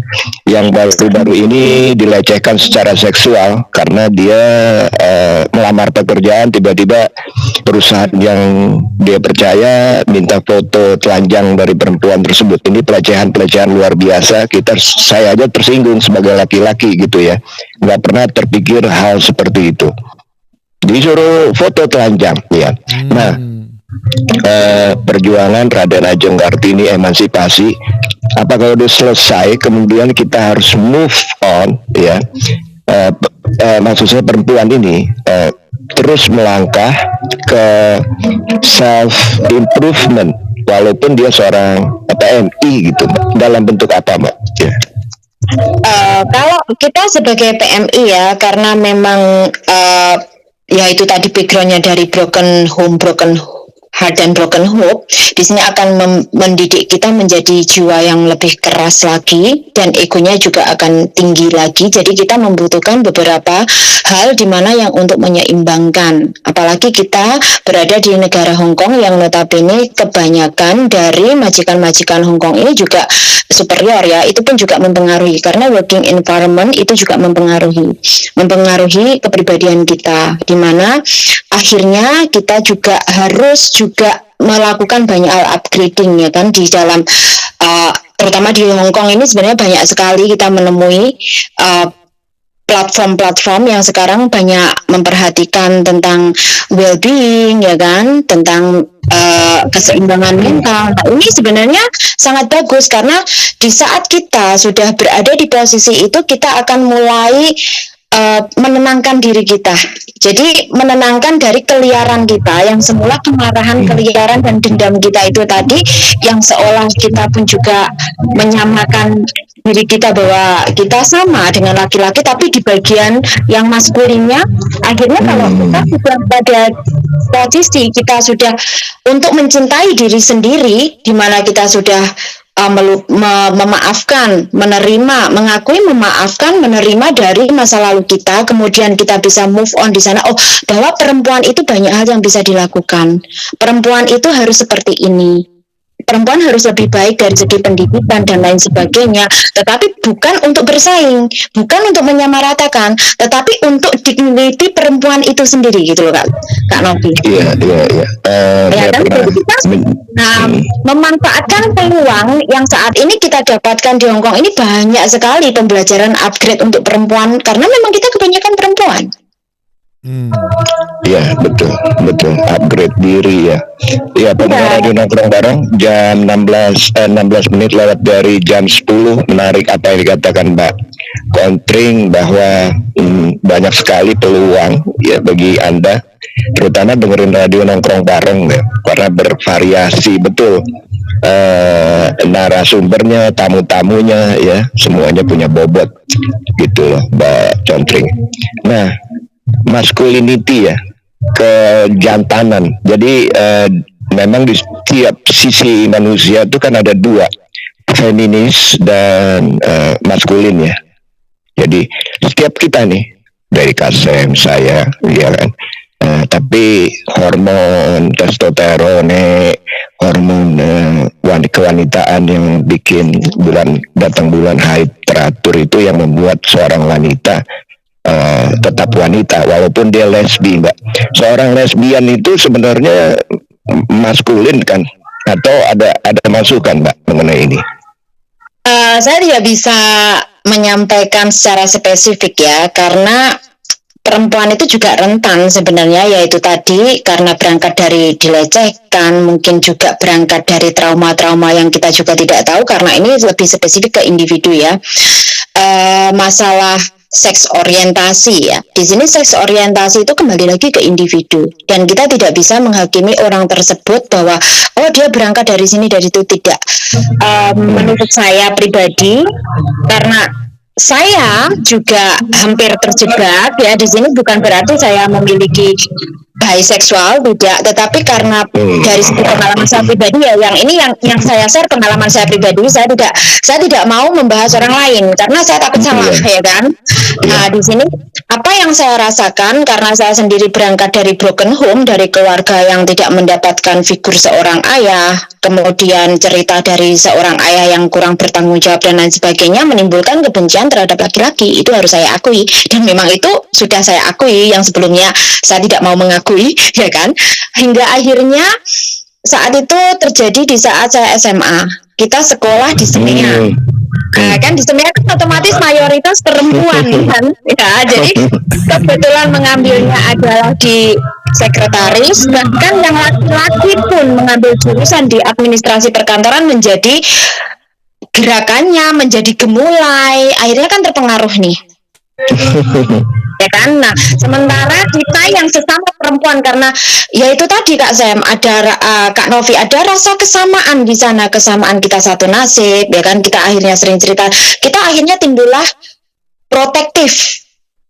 yang baru-baru ini dilecehkan secara seksual karena dia melamar pekerjaan, tiba-tiba perusahaan yang dia percaya minta foto telanjang dari perempuan tersebut. Ini pelecehan luar biasa. Saya aja tersinggung sebagai laki-laki gitu ya, nggak pernah terpikir hal seperti itu, disuruh foto telanjang ya. Nah, perjuangan Raden Ajeng Kartini emansipasi, apakah udah selesai kemudian kita harus move on ya? Maksud saya perempuan ini terus melangkah ke self improvement walaupun dia seorang PMI gitu, dalam bentuk apa, Mbak? Ya. Kalau kita sebagai PMI ya, karena memang ya itu tadi backgroundnya dari broken heart dan broken hope, di sini akan mendidik kita menjadi jiwa yang lebih keras lagi dan egonya juga akan tinggi lagi. Jadi kita membutuhkan beberapa hal di mana yang untuk menyeimbangkan. Apalagi kita berada di negara Hong Kong yang notabene kebanyakan dari majikan-majikan Hong Kong ini juga superior ya, itu pun juga mempengaruhi karena working environment itu juga mempengaruhi kepribadian kita, di mana akhirnya kita juga harus juga melakukan banyak hal upgrading ya kan di dalam terutama di Hong Kong ini sebenarnya banyak sekali kita menemui platform-platform yang sekarang banyak memperhatikan tentang well-being ya kan, tentang keseimbangan mental. Nah, ini sebenarnya sangat bagus karena di saat kita sudah berada di posisi itu kita akan mulai menenangkan diri kita. Jadi menenangkan dari keliaran kita yang semula kemarahan, keliaran dan dendam kita itu tadi, yang seolah kita pun juga menyamakan diri kita bahwa kita sama dengan laki-laki, tapi di bagian yang maskulinnya akhirnya kalau kita sudah pada posisi kita sudah untuk mencintai diri sendiri, di mana kita sudah memaafkan, menerima, mengakui, memaafkan, menerima dari masa lalu kita, kemudian kita bisa move on di sana. Oh, bahwa perempuan itu banyak hal yang bisa dilakukan. Perempuan itu harus seperti ini. perempuan harus lebih baik dari segi pendidikan dan lain sebagainya, tetapi bukan untuk bersaing, bukan untuk menyamaratakan, tetapi untuk dignity perempuan itu sendiri gitu loh Kak Novi. Iya. Ya kan, jadi kita memanfaatkan peluang yang saat ini kita dapatkan di Hongkong ini, banyak sekali pembelajaran upgrade untuk perempuan karena memang kita kebanyakan perempuan. Iya, betul upgrade diri ya. Ya, pendengar Radio Nongkrong Bareng, jam 16 menit lewat dari jam 10. Menarik apa yang dikatakan Mbak Kontring bahwa banyak sekali peluang ya bagi Anda, terutama dengerin Radio Nongkrong Bareng ya, karena bervariasi betul. Narasumbernya, tamu-tamunya ya, semuanya punya bobot gitu loh Mbak Contring. Nah, masculinity ya, kejantanan. Jadi memang di setiap sisi manusia itu kan ada dua, feminis dan maskulin ya. Jadi setiap kita nih, dari Kasem, saya ya kan, tapi hormon testosteron, hormon kewanitaan yang bikin datang bulan haid teratur itu yang membuat seorang wanita tetap wanita walaupun dia lesbi, Mbak. Seorang lesbian itu sebenarnya maskulin kan, atau ada masukan Mbak mengenai ini? Saya tidak bisa menyampaikan secara spesifik ya, karena perempuan itu juga rentan sebenarnya, yaitu tadi karena berangkat dari dilecehkan, mungkin juga berangkat dari trauma-trauma yang kita juga tidak tahu, karena ini lebih spesifik ke individu ya. Masalah seks orientasi ya. Di sini seks orientasi itu kembali lagi ke individu, dan kita tidak bisa menghakimi orang tersebut bahwa dia berangkat dari sini dari itu, tidak. Menurut saya pribadi, karena saya juga hampir terjebak ya di sini, bukan berarti saya memiliki biseksual, tidak, tetapi karena dari segi pengalaman saya pribadi ya, yang saya share pengalaman saya pribadi, saya tidak mau membahas orang lain karena saya takut salah ya kan. Nah, di sini apa yang saya rasakan, karena saya sendiri berangkat dari broken home, dari keluarga yang tidak mendapatkan figur seorang ayah, kemudian cerita dari seorang ayah yang kurang bertanggung jawab dan lain sebagainya, menimbulkan kebencian terhadap laki-laki. Itu harus saya akui, dan memang itu sudah saya akui, yang sebelumnya saya tidak mau mengakui ya kan, hingga akhirnya saat itu terjadi di saat saya SMA. Kita sekolah di SEMEA. Kan di SEMEA kan otomatis mayoritas perempuan kan ya, jadi kebetulan mengambilnya adalah di sekretaris, bahkan yang laki-laki pun mengambil jurusan di administrasi perkantoran, menjadi gerakannya menjadi gemulai, akhirnya kan terpengaruh nih ya kan. Nah, sementara kita yang sesama perempuan, karena ya itu tadi Kak Sam, ada Kak Novi, ada rasa kesamaan di sana, kesamaan kita satu nasib ya kan. Kita akhirnya sering cerita, kita akhirnya timbullah protektif,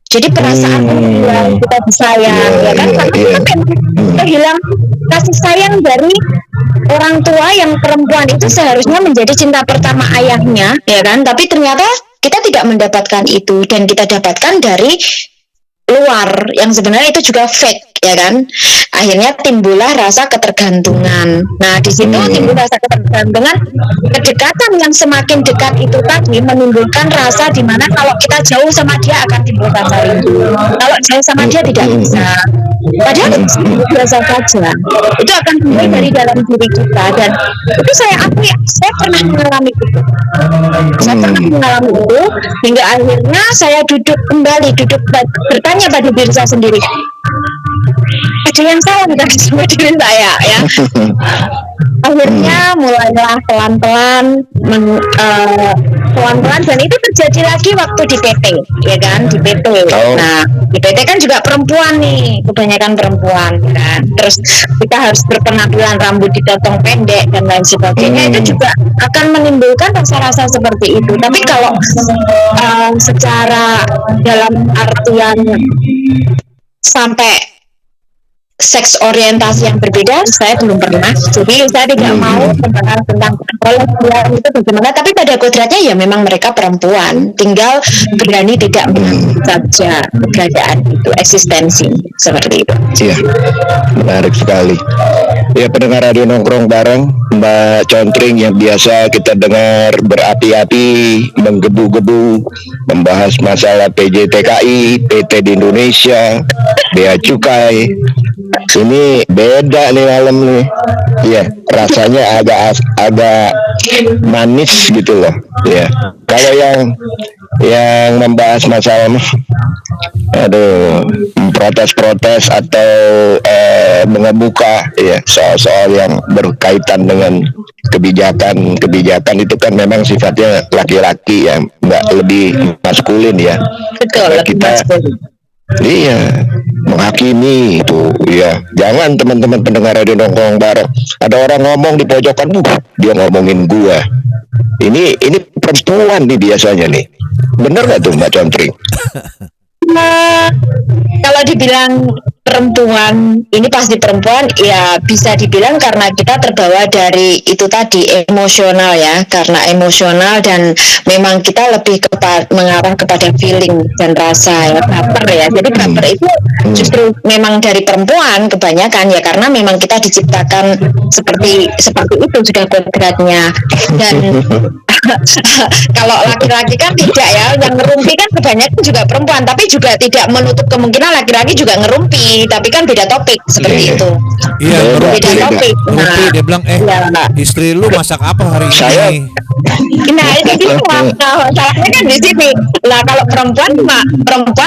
jadi perasaan yang kita disayang ya kan, karena kita kehilangan kasih sayang dari orang tua yang perempuan itu seharusnya menjadi cinta pertama ayahnya ya kan, tapi ternyata kita tidak mendapatkan itu, dan kita dapatkan dari luar yang sebenarnya itu juga fake ya kan. Akhirnya timbullah rasa ketergantungan. Nah, di situ timbul rasa ketergantungan, kedekatan yang semakin dekat itu tadi menimbulkan rasa di mana kalau kita jauh sama dia akan timbul rasa rindu, kalau jauh sama dia tidak bisa. Padahal itu biasa saja, itu akan timbul dari dalam diri kita, dan itu saya akui, saya pernah mengalami itu. Saya pernah mengalami itu hingga akhirnya saya duduk bertanya pada diri saya sendiri, ada yang salah dengan semua diri saya ya. Akhirnya mulailah pelan-pelan dan itu terjadi lagi waktu di PT ya kan, di PT. Nah, di PT kan juga perempuan nih, kebanyakan perempuan kan. Terus kita harus berpenampilan rambut dipotong pendek dan lain sebagainya, itu juga akan menimbulkan rasa-rasa seperti itu. Tapi kalau secara dalam artian sampai seks orientasi yang berbeda, saya belum pernah. Jadi saya tidak mau membahas tentang lesbian itu bagaimana. Tapi pada kodratnya ya memang mereka perempuan, tinggal berani tidak mengakui saja keberadaan itu, eksistensi seperti itu. Iya, menarik sekali. Ya, pendengar radio nongkrong bareng, Mbak Contring yang biasa kita dengar berapi-api, menggebu-gebu, membahas masalah PJTKI, PT di Indonesia, Bea Cukai. Ini beda nih malam nih. Iya, rasanya agak manis gitu loh. Ya, kalau yang membahas masalah protes-protes atau mengemuka ya soal-soal yang berkaitan dengan kebijakan itu kan memang sifatnya laki-laki ya, nggak lebih maskulin ya. Betul, lebih maskulin. Iya, menghakimi itu ya. Jangan teman-teman pendengar radio nongkrong bareng, ada orang ngomong di pojokan, dia ngomongin gua. Ini perempuan nih biasanya nih. Bener gak tuh Mbak Contring? Kalau dibilang perempuan, ini pasti perempuan, ya bisa dibilang karena kita terbawa dari itu tadi, emosional ya, karena emosional dan memang kita lebih mengarah kepada feeling dan rasa ya, baper ya. Jadi baper itu justru memang dari perempuan kebanyakan ya, karena memang kita diciptakan seperti itu sudah kodratnya. Dan kalau laki-laki kan tidak ya, yang ngerumpi kan kebanyakan juga perempuan, tapi juga tidak menutup kemungkinan laki-laki juga ngerumpi, tapi kan beda topik seperti itu. Iya, beda topik. Nah, dia bilang istri lu masak apa hari ini? Nah itu gitu, salahnya kan di sini. Nah kalau perempuan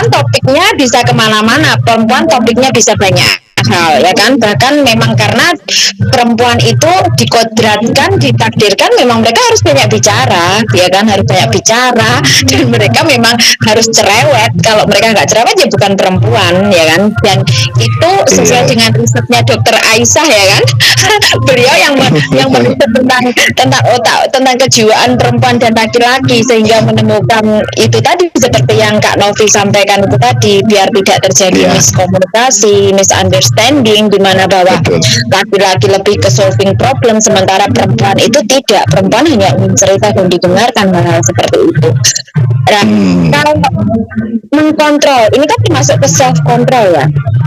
topiknya bisa kemana-mana, perempuan topiknya bisa banyak hal ya kan, bahkan memang karena perempuan itu dikodratkan, ditakdirkan memang mereka harus banyak bicara ya kan, harus banyak bicara dan mereka memang harus cerewet. Kalau mereka nggak cerewet ya bukan perempuan ya kan. Dan itu sesuai dengan risetnya Dr. Aisyah ya kan. Beliau yang meriset tentang kejiwaan perempuan dan laki-laki sehingga menemukan itu tadi seperti yang Kak Novi sampaikan itu tadi, biar tidak terjadi miskomunikasi, misunderstanding, di mana bahwa laki-laki lebih ke solving problem sementara perempuan itu tidak, perempuan hanya ingin cerita dan didengarkan, hal seperti itu. Nah, kalau mengkontrol ini kan termasuk ke self control ya,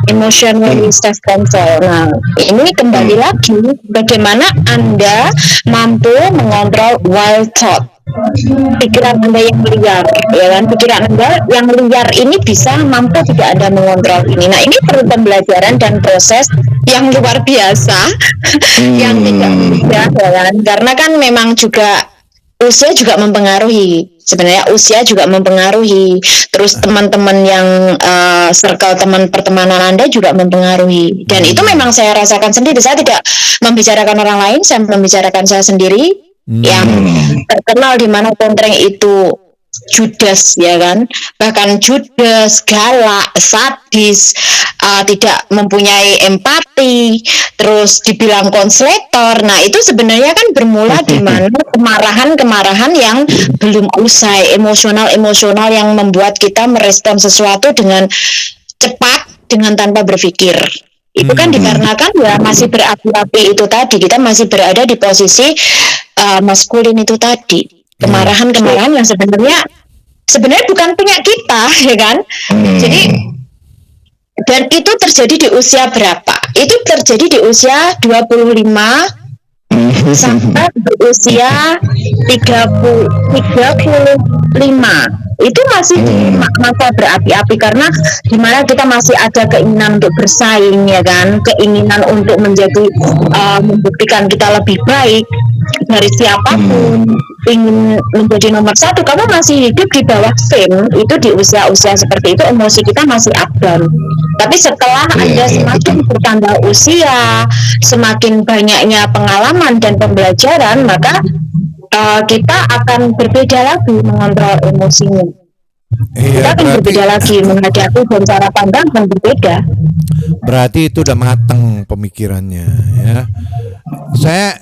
emotional self control. Nah ini kembali lagi bagaimana Anda mampu mengontrol wild thought, pikiran Anda yang liar ya kan, pikiran Anda yang liar ini bisa mampu tidak Anda mengontrol ini. Nah ini perlu pembelajaran dan proses yang luar biasa yang tidak mudah ya kan, karena kan memang juga usia juga mempengaruhi. Sebenarnya usia juga mempengaruhi. Terus teman-teman yang circle teman pertemanan Anda juga mempengaruhi. Dan itu memang saya rasakan sendiri. Saya tidak membicarakan orang lain, saya membicarakan saya sendiri. Yang terkenal di mana Contring itu judes ya kan, bahkan judes, galak, sadis, tidak mempunyai empati, terus dibilang konslator. Nah itu sebenarnya kan bermula di mana kemarahan yang belum usai, emosional yang membuat kita merespon sesuatu dengan cepat, dengan tanpa berpikir. Itu kan dikarenakan ya masih berapi-api itu tadi, kita masih berada di posisi maskulin itu tadi. Kemarahan yang sebenarnya bukan punya kita ya kan. Jadi dan itu terjadi di usia berapa? Itu terjadi di usia 25 sampai di usia 35. Itu masih di masa berapi-api karena dimana kita masih ada keinginan untuk bersaing ya kan, keinginan untuk membuktikan kita lebih baik dari siapapun, ingin menjadi nomor satu. Kamu masih hidup di bawah fame, itu di usia-usia seperti itu emosi kita masih up-down. Tapi setelah Anda semakin bertambah usia, semakin banyaknya pengalaman dan pembelajaran, maka kita akan berbeda lagi mengontrol emosinya. Kita akan berbeda lagi menghadapi dan cara pandang yang berbeda. Berarti itu udah mateng pemikirannya ya. Saya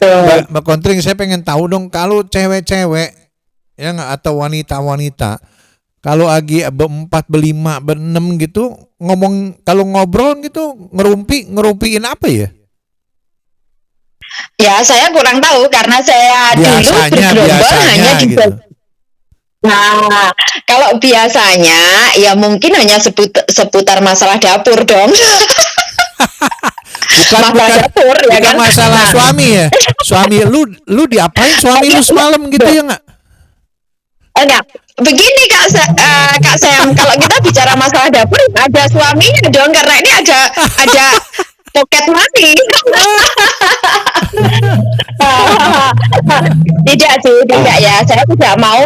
Mbak Contring, saya pengen tahu dong, kalau cewek-cewek ya nggak, atau wanita-wanita Kalau lagi berempat, berlima, berenam gitu ngomong, kalau ngobrol gitu ngerumpiin apa ya? Ya saya kurang tahu karena saya dulu bergerombol hanya di gitu. Nah, kalau biasanya ya mungkin hanya seputar masalah dapur dong. Masalah dapur ya kan. Masalah suami ya. Suami lu diapain suami lu semalam gitu ya nggak? Enggak. Begini Kak Sam, kalau kita bicara masalah dapur ada suaminya dong karena ini ada pocket money. Tidak ya. Saya tidak mau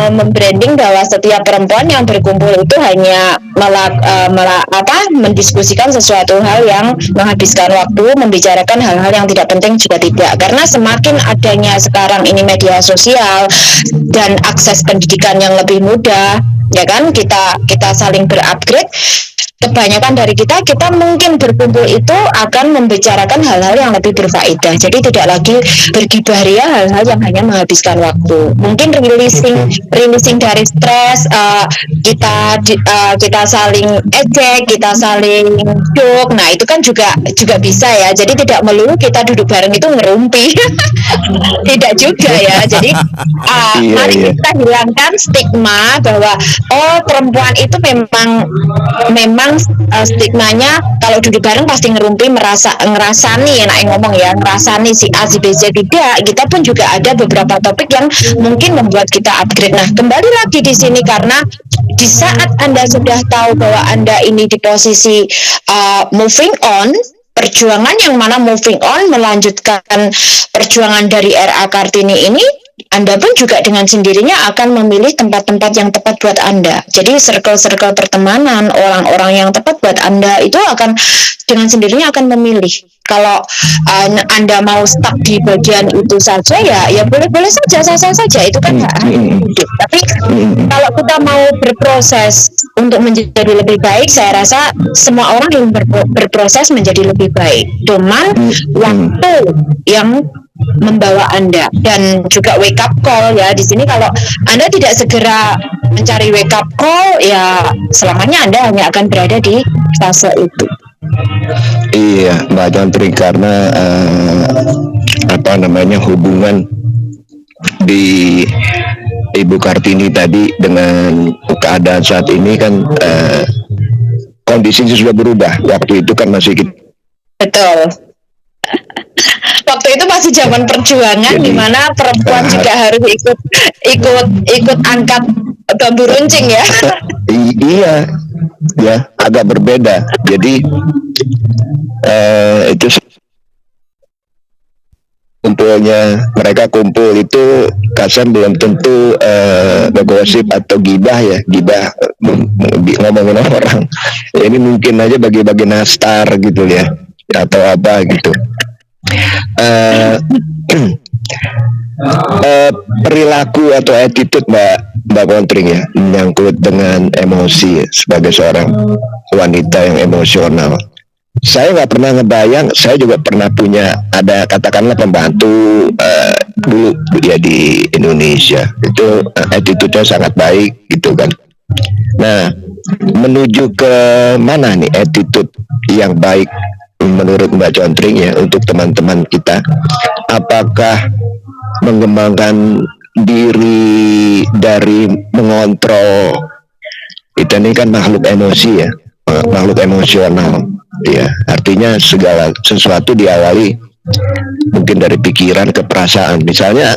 membranding bahwa setiap perempuan yang berkumpul itu hanya mendiskusikan sesuatu hal yang menghabiskan waktu, membicarakan hal-hal yang tidak penting juga tidak. Karena semakin adanya sekarang ini media sosial dan akses pendidikan yang lebih mudah, ya kan, kita saling berupgrade. Kebanyakan dari kita mungkin berkumpul itu akan membicarakan hal-hal yang lebih berfaedah. Jadi tidak lagi bergibah ria hal-hal yang hanya menghabiskan waktu. Mungkin releasing dari stres, kita saling ejek, kita saling joke. Nah itu kan juga bisa ya. Jadi tidak melulu kita duduk bareng itu ngerumpi. Tidak juga ya. Jadi mari kita hilangkan stigma bahwa perempuan itu memang stigmanya kalau duduk bareng pasti ngerumpi, ngerasani ngomong ya, ngerasani si A si B si tidak. Kita pun juga ada beberapa topik yang mungkin membuat kita upgrade. Nah kembali lagi di sini karena di saat Anda sudah tahu bahwa Anda ini di posisi moving on, perjuangan yang mana moving on melanjutkan perjuangan dari RA Kartini ini, Anda pun juga dengan sendirinya akan memilih tempat-tempat yang tepat buat Anda. Jadi circle-circle pertemanan, orang-orang yang tepat buat Anda itu akan dengan sendirinya akan memilih. Kalau Anda mau stuck di bagian itu saja ya boleh-boleh saja, sah-sah saja, itu kan hak hidup. Tapi kalau kita mau berproses untuk menjadi lebih baik, saya rasa semua orang yang berproses menjadi lebih baik. Cuman waktu yang membawa Anda dan juga wake up call ya. Di sini kalau Anda tidak segera mencari wake up call ya selamanya Anda hanya akan berada di fase itu. Iya Mbak Jontri, karena hubungan di Ibu Kartini tadi dengan keadaan saat ini kan kondisinya sudah berubah. Waktu itu kan masih betul. Waktu itu masih zaman perjuangan di mana perempuan juga harus ikut angkat bambu runcing ya. Iya, ya agak berbeda. Jadi itu mereka kumpul itu Kasam belum tentu bergosip atau gibah ya, ngomongin orang. Ya, ini mungkin aja bagi-bagi nastar gitu ya, atau apa gitu. Perilaku atau attitude Mbak Kontring ya, menyangkut dengan emosi sebagai seorang wanita yang emosional. Saya nggak pernah ngebayang, saya juga pernah punya ada katakanlah pembantu dulu ya di Indonesia, itu attitude-nya sangat baik gitu kan. Nah menuju ke mana nih attitude yang baik menurut Mbak Contring ya untuk teman-teman kita? Apakah mengembangkan diri dari mengontrol? Kita ini kan makhluk emosi ya, makhluk emosional ya. Artinya segala sesuatu diawali mungkin dari pikiran ke perasaan. Misalnya,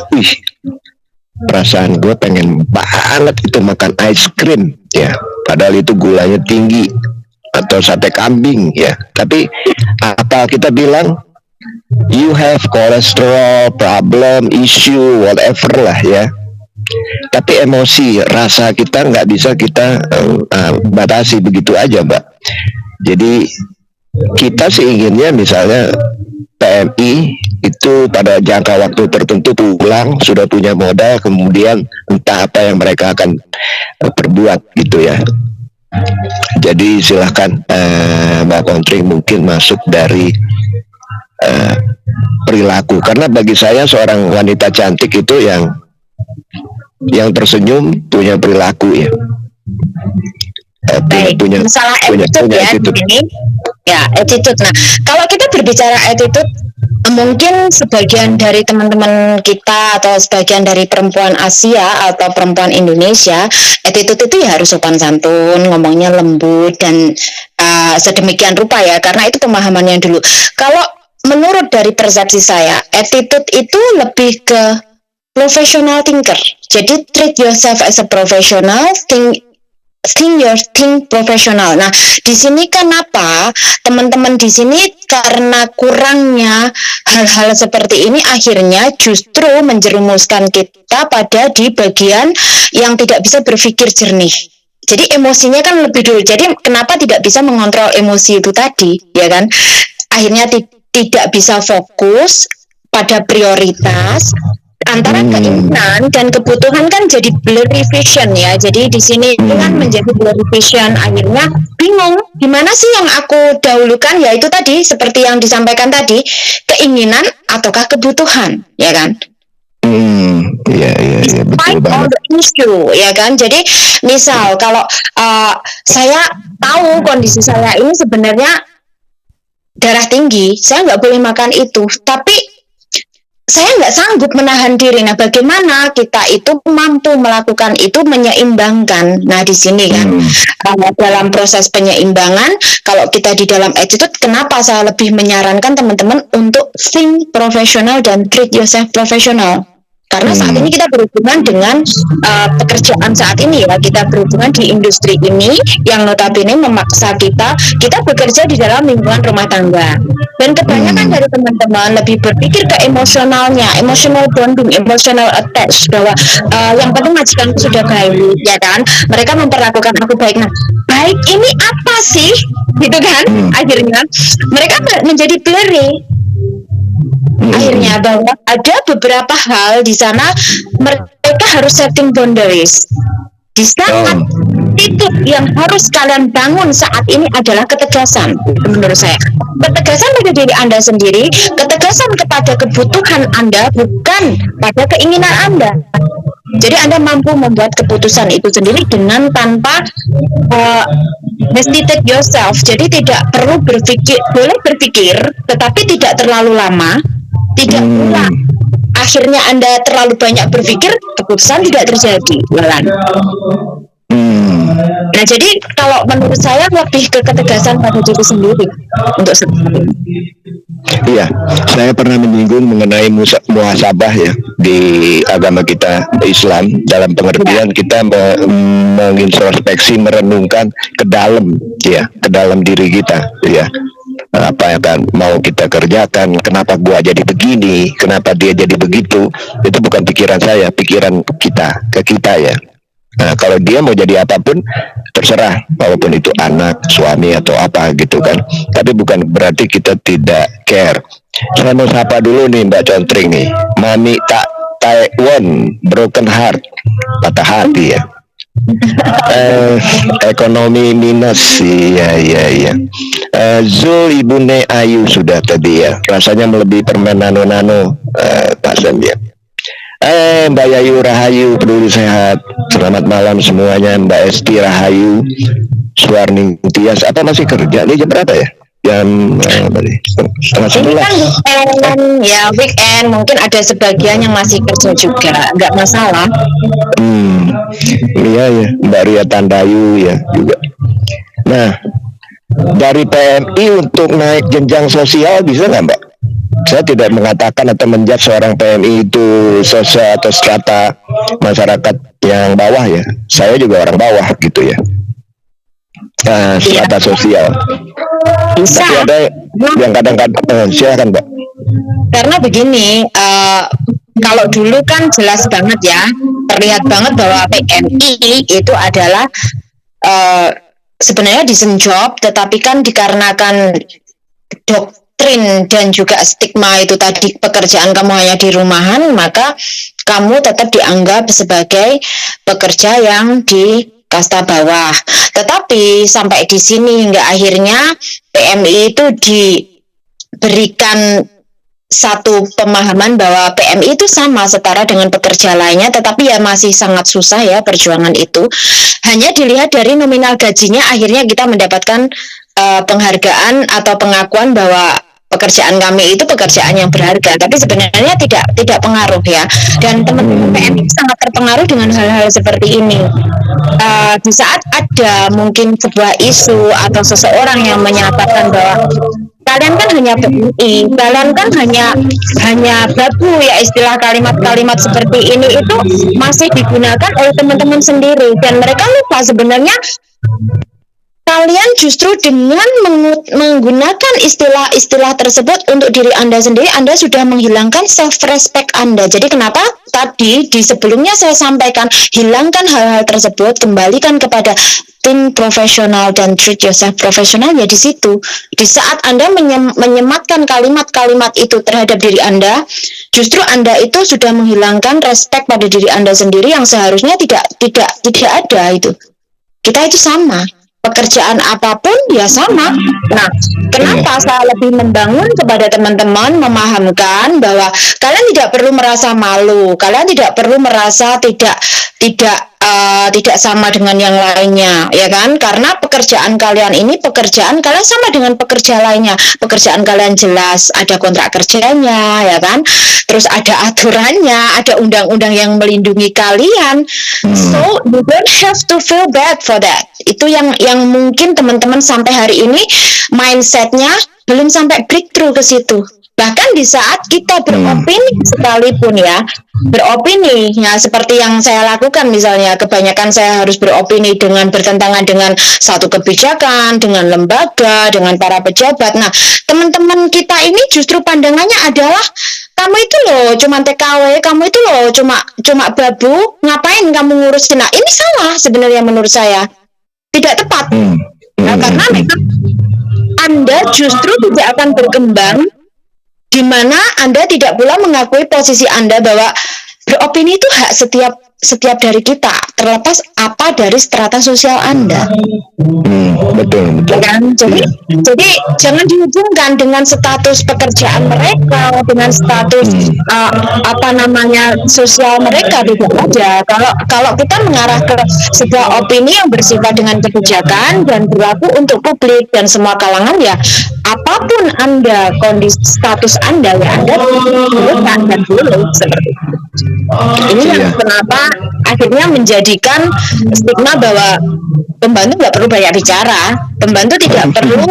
perasaan gue pengen banget itu makan ice cream ya, padahal itu gulanya tinggi, atau sate kambing ya. Tapi apa kita bilang you have cholesterol problem, issue, whatever lah ya. Tapi emosi, rasa kita nggak bisa kita batasi begitu aja Mbak. Jadi kita sih inginnya misalnya PMI itu pada jangka waktu tertentu pulang sudah punya modal, kemudian entah apa yang mereka akan perbuat gitu ya. Jadi silahkan Mbak Kontring mungkin masuk dari perilaku, karena bagi saya seorang wanita cantik itu yang tersenyum punya perilaku ya. punya masalah attitude ya di sini. Ya, attitude. Nah, kalau kita berbicara attitude, mungkin sebagian dari teman-teman kita atau sebagian dari perempuan Asia atau perempuan Indonesia, attitude itu ya harus sopan santun, ngomongnya lembut dan sedemikian rupa ya, karena itu pemahamannya dulu. Kalau menurut dari persepsi saya, attitude itu lebih ke professional thinker. Jadi treat yourself as a professional, think your thing profesional. Nah, di sini kenapa teman-teman di sini karena kurangnya hal-hal seperti ini akhirnya justru menjerumuskan kita pada di bagian yang tidak bisa berpikir jernih. Jadi emosinya kan lebih dulu. Jadi kenapa tidak bisa mengontrol emosi itu tadi, ya kan? Akhirnya tidak bisa fokus pada prioritas. Antara keinginan dan kebutuhan kan jadi blurry vision ya. Jadi di sini itu kan menjadi blurry vision, akhirnya bingung gimana sih yang aku dahulukan, ya itu tadi seperti yang disampaikan tadi, keinginan ataukah kebutuhan, ya kan? Iya betul banget. Issue, ya kan? Jadi misal kalau saya tahu kondisi saya ini sebenarnya darah tinggi, saya nggak boleh makan itu, tapi saya nggak sanggup menahan diri. Nah, bagaimana kita itu mampu melakukan itu, menyeimbangkan. Nah, di sini kan dalam proses penyeimbangan, kalau kita di dalam attitude, kenapa saya lebih menyarankan teman-teman untuk think profesional dan treat yourself profesional? Karena saat ini kita berhubungan dengan pekerjaan saat ini ya, kita berhubungan di industri ini yang notabene memaksa kita bekerja di dalam lingkungan rumah tangga. Dan kebanyakan dari teman-teman lebih berpikir ke emosionalnya, emotional bonding, emotional attach, bahwa yang penting majikanku sudah baik, ya kan? Mereka memperlakukan aku baik. Nah, baik ini apa sih? Gitu kan? Akhirnya mereka menjadi blurry. Akhirnya bahwa ada beberapa hal di sana mereka harus setting boundaries. Di saat itu yang harus kalian bangun saat ini adalah ketegasan. Menurut saya, ketegasan pada diri Anda sendiri, ketegasan kepada kebutuhan Anda, bukan pada keinginan Anda. Jadi Anda mampu membuat keputusan itu sendiri dengan tanpa hesitate yourself. Jadi tidak perlu berpikir, boleh berpikir, tetapi tidak terlalu lama, tidak pula akhirnya Anda terlalu banyak berpikir, keputusan tidak terjadi. Nah, jadi kalau menurut saya lebih ke ketegasan pada diri sendiri untuk seperti ini. Iya, saya pernah menyinggung mengenai muhasabah ya di agama kita Islam, dalam pengertian kita mengintrospeksi, merenungkan ke dalam ya, ke dalam diri kita ya. Apa yang akan mau kita kerjakan, kenapa gua jadi begini, kenapa dia jadi begitu, itu bukan pikiran saya, pikiran kita, ke kita ya. Nah, kalau dia mau jadi apapun terserah, walaupun itu anak, suami atau apa gitu kan. Tapi bukan berarti kita tidak care. Saya mau sapa dulu nih Mbak Contring nih, Mami Taiwan, broken heart, patah hati ya. Ekonomi minus, iya. Zul Ibune Ayu sudah tadi ya, rasanya melebihi permen nano Pak Sam ya. Mbak Yayu Rahayu, peduli sehat, selamat malam semuanya. Mbak Esti Rahayu, Suarning Tias, apa masih kerja nih, jam berapa ya? Jam setengah 11. Ini kan weekend ya, weekend mungkin ada sebagian yang masih kerja juga, nggak masalah. Iya ya, Mbak Ria Tandayu ya juga. Nah, dari PMI untuk naik jenjang sosial bisa nggak Mbak? Saya tidak mengatakan atau menjudge seorang PMI itu sosial atau strata masyarakat yang bawah ya. Saya juga orang bawah gitu ya. Strata sosial. Bisa. Tapi ada yang kadang-kadang silakan Mbak. Karena begini, kalau dulu kan jelas banget ya, terlihat banget bahwa PMI itu adalah sebenarnya decent job, tetapi kan dikarenakan doktrin dan juga stigma itu tadi, pekerjaan kamu hanya di rumahan, maka kamu tetap dianggap sebagai pekerja yang di kasta bawah. Tetapi sampai di sini hingga akhirnya PMI itu diberikan satu pemahaman bahwa PMI itu sama setara dengan pekerja lainnya, tetapi ya masih sangat susah ya perjuangan itu. Hanya dilihat dari nominal gajinya, akhirnya kita mendapatkan penghargaan atau pengakuan bahwa pekerjaan kami itu pekerjaan yang berharga, tapi sebenarnya tidak pengaruh ya. Dan teman-teman PMI sangat terpengaruh dengan hal-hal seperti ini. Di saat ada mungkin sebuah isu atau seseorang yang menyatakan bahwa kalian kan hanya PMI, kalian kan hanya babu ya, istilah kalimat-kalimat seperti ini itu masih digunakan oleh teman-teman sendiri, dan mereka lupa sebenarnya kalian justru dengan menggunakan istilah-istilah tersebut untuk diri Anda sendiri, Anda sudah menghilangkan self-respect Anda. Jadi kenapa tadi di sebelumnya saya sampaikan, hilangkan hal-hal tersebut, kembalikan kepada think profesional dan treat yourself profesional, ya di situ. Di saat Anda menyematkan kalimat-kalimat itu terhadap diri Anda, justru Anda itu sudah menghilangkan respect pada diri Anda sendiri yang seharusnya tidak ada itu. Kita itu sama. Pekerjaan apapun ya sama. Nah, kenapa saya lebih membangun kepada teman-teman, memahamkan bahwa kalian tidak perlu merasa malu, kalian tidak perlu merasa tidak sama dengan yang lainnya, ya kan? Karena pekerjaan kalian ini, pekerjaan kalian sama dengan pekerja lainnya. Pekerjaan kalian jelas, ada kontrak kerjanya, ya kan? Terus ada aturannya, ada undang-undang yang melindungi kalian. So you don't have to feel bad for that. Itu yang mungkin teman-teman sampai hari ini mindsetnya belum sampai breakthrough ke situ. Bahkan di saat kita beropini sekalipun ya, beropini ya seperti yang saya lakukan misalnya, kebanyakan saya harus beropini dengan bertentangan dengan satu kebijakan, dengan lembaga, dengan para pejabat. Nah, teman-teman kita ini justru pandangannya adalah kamu itu loh cuma TKW, kamu itu loh cuma babu, ngapain kamu ngurusin? Nah, ini salah sebenarnya menurut saya. Tidak tepat. Nah, karena memang Anda justru tidak akan berkembang di mana Anda tidak pula mengakui posisi Anda bahwa beropini itu hak setiap dari kita, terlepas apa dari strata sosial Anda. Betul. Kan? Jadi jangan dihubungkan dengan status pekerjaan mereka, dengan status sosial mereka, tidak ada. Kalau kita mengarah ke sebuah opini yang bersifat dengan kebijakan dan berlaku untuk publik dan semua kalangan, ya apapun Anda, kondisi status Anda, ya Anda bolehkan dan boleh seperti itu. Ini yang kenapa akhirnya menjadikan stigma bahwa pembantu nggak perlu banyak bicara, pembantu tidak perlu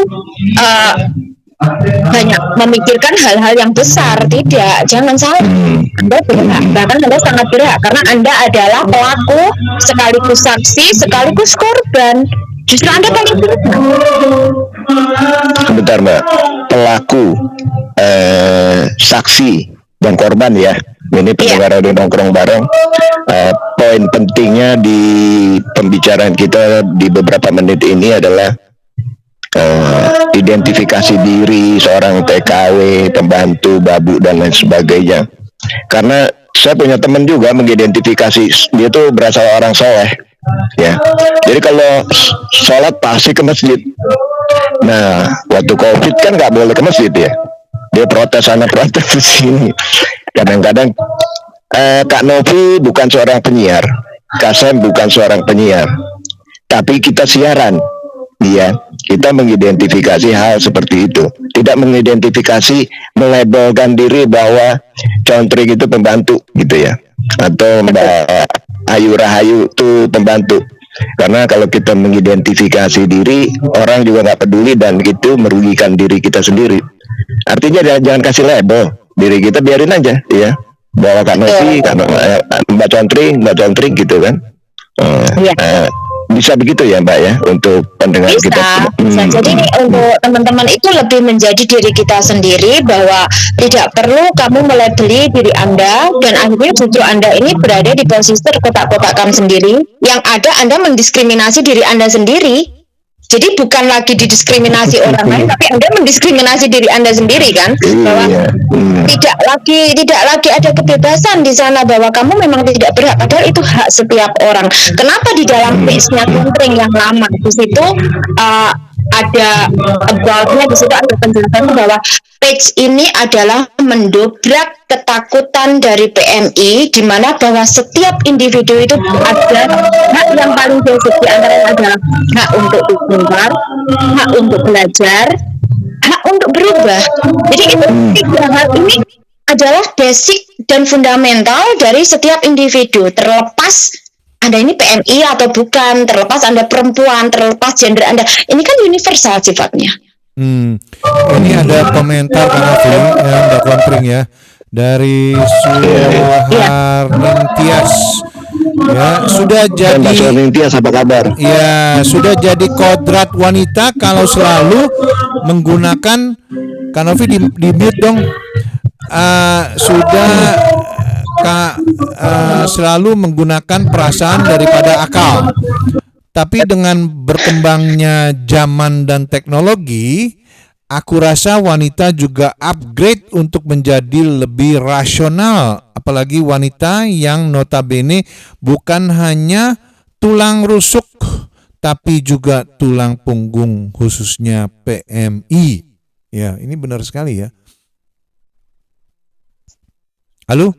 banyak memikirkan hal-hal yang besar. Tidak, jangan salah, Anda berhak, bahkan Anda sangat berhak karena Anda adalah pelaku sekaligus saksi sekaligus korban. Justru Anda paling berhak. Sebentar Mbak, pelaku, saksi dan korban ya. Ini pendengar radio nongkrong bareng. Poin pentingnya di pembicaraan kita di beberapa menit ini adalah identifikasi diri seorang TKW, pembantu, babu dan lain sebagainya. Karena saya punya teman juga mengidentifikasi dia tuh berasal orang soleh, ya. Jadi kalau sholat pasti ke masjid. Nah, waktu COVID kan nggak boleh ke masjid ya. Dia protes sana protes ke sini. Kadang-kadang Kak Novi bukan seorang penyiar, Kak Sam bukan seorang penyiar, tapi kita siaran, ya. Kita mengidentifikasi hal seperti itu, tidak mengidentifikasi melabelkan diri bahwa Contring itu pembantu, gitu ya, atau Mbak Ayu Rahayu itu pembantu. Karena kalau kita mengidentifikasi diri, orang juga nggak peduli dan itu merugikan diri kita sendiri. Artinya jangan kasih label diri kita, biarin aja ya, bahwa Kak Novi, Mbak Contring gitu kan. Bisa begitu ya Mbak ya, untuk pendengar kita. Bisa. Jadi untuk teman-teman itu lebih menjadi diri kita sendiri, bahwa tidak perlu kamu melabeli diri Anda, dan akhirnya justru Anda ini berada di posisi terkotak-kotakkan sendiri, yang ada Anda mendiskriminasi diri Anda sendiri. Jadi bukan lagi didiskriminasi orang lain, tapi Anda mendiskriminasi diri Anda sendiri kan, bahwa tidak lagi ada kebebasan di sana, bahwa kamu memang tidak berhak, padahal itu hak setiap orang. Kenapa di dalam case-nya Contring yang lama di situ ada about-nya, di situ ada penjelasan bahwa page ini adalah mendobrak ketakutan dari PMI, di mana bahwa setiap individu itu ada hak yang paling basic, di antaranya adalah hak untuk tumbuh, hak untuk belajar, hak untuk berubah. Jadi itu tiga hal ini adalah basic dan fundamental dari setiap individu, terlepas Anda ini PMI atau bukan, terlepas Anda perempuan, terlepas gender Anda. Ini kan universal sifatnya. Ini ada komentar yang Mbak Kompring ya dari Suharnintias. Ya, sudah jadi Suharnintias, apa kabar? Ya, sudah jadi kodrat wanita kalau selalu menggunakan Kanovi di mute dong. Selalu menggunakan perasaan daripada akal. Tapi dengan berkembangnya zaman dan teknologi, aku rasa wanita juga upgrade untuk menjadi lebih rasional. Apalagi wanita yang notabene bukan hanya tulang rusuk, tapi juga tulang punggung, khususnya PMI. Ya, ini benar sekali ya. Halo?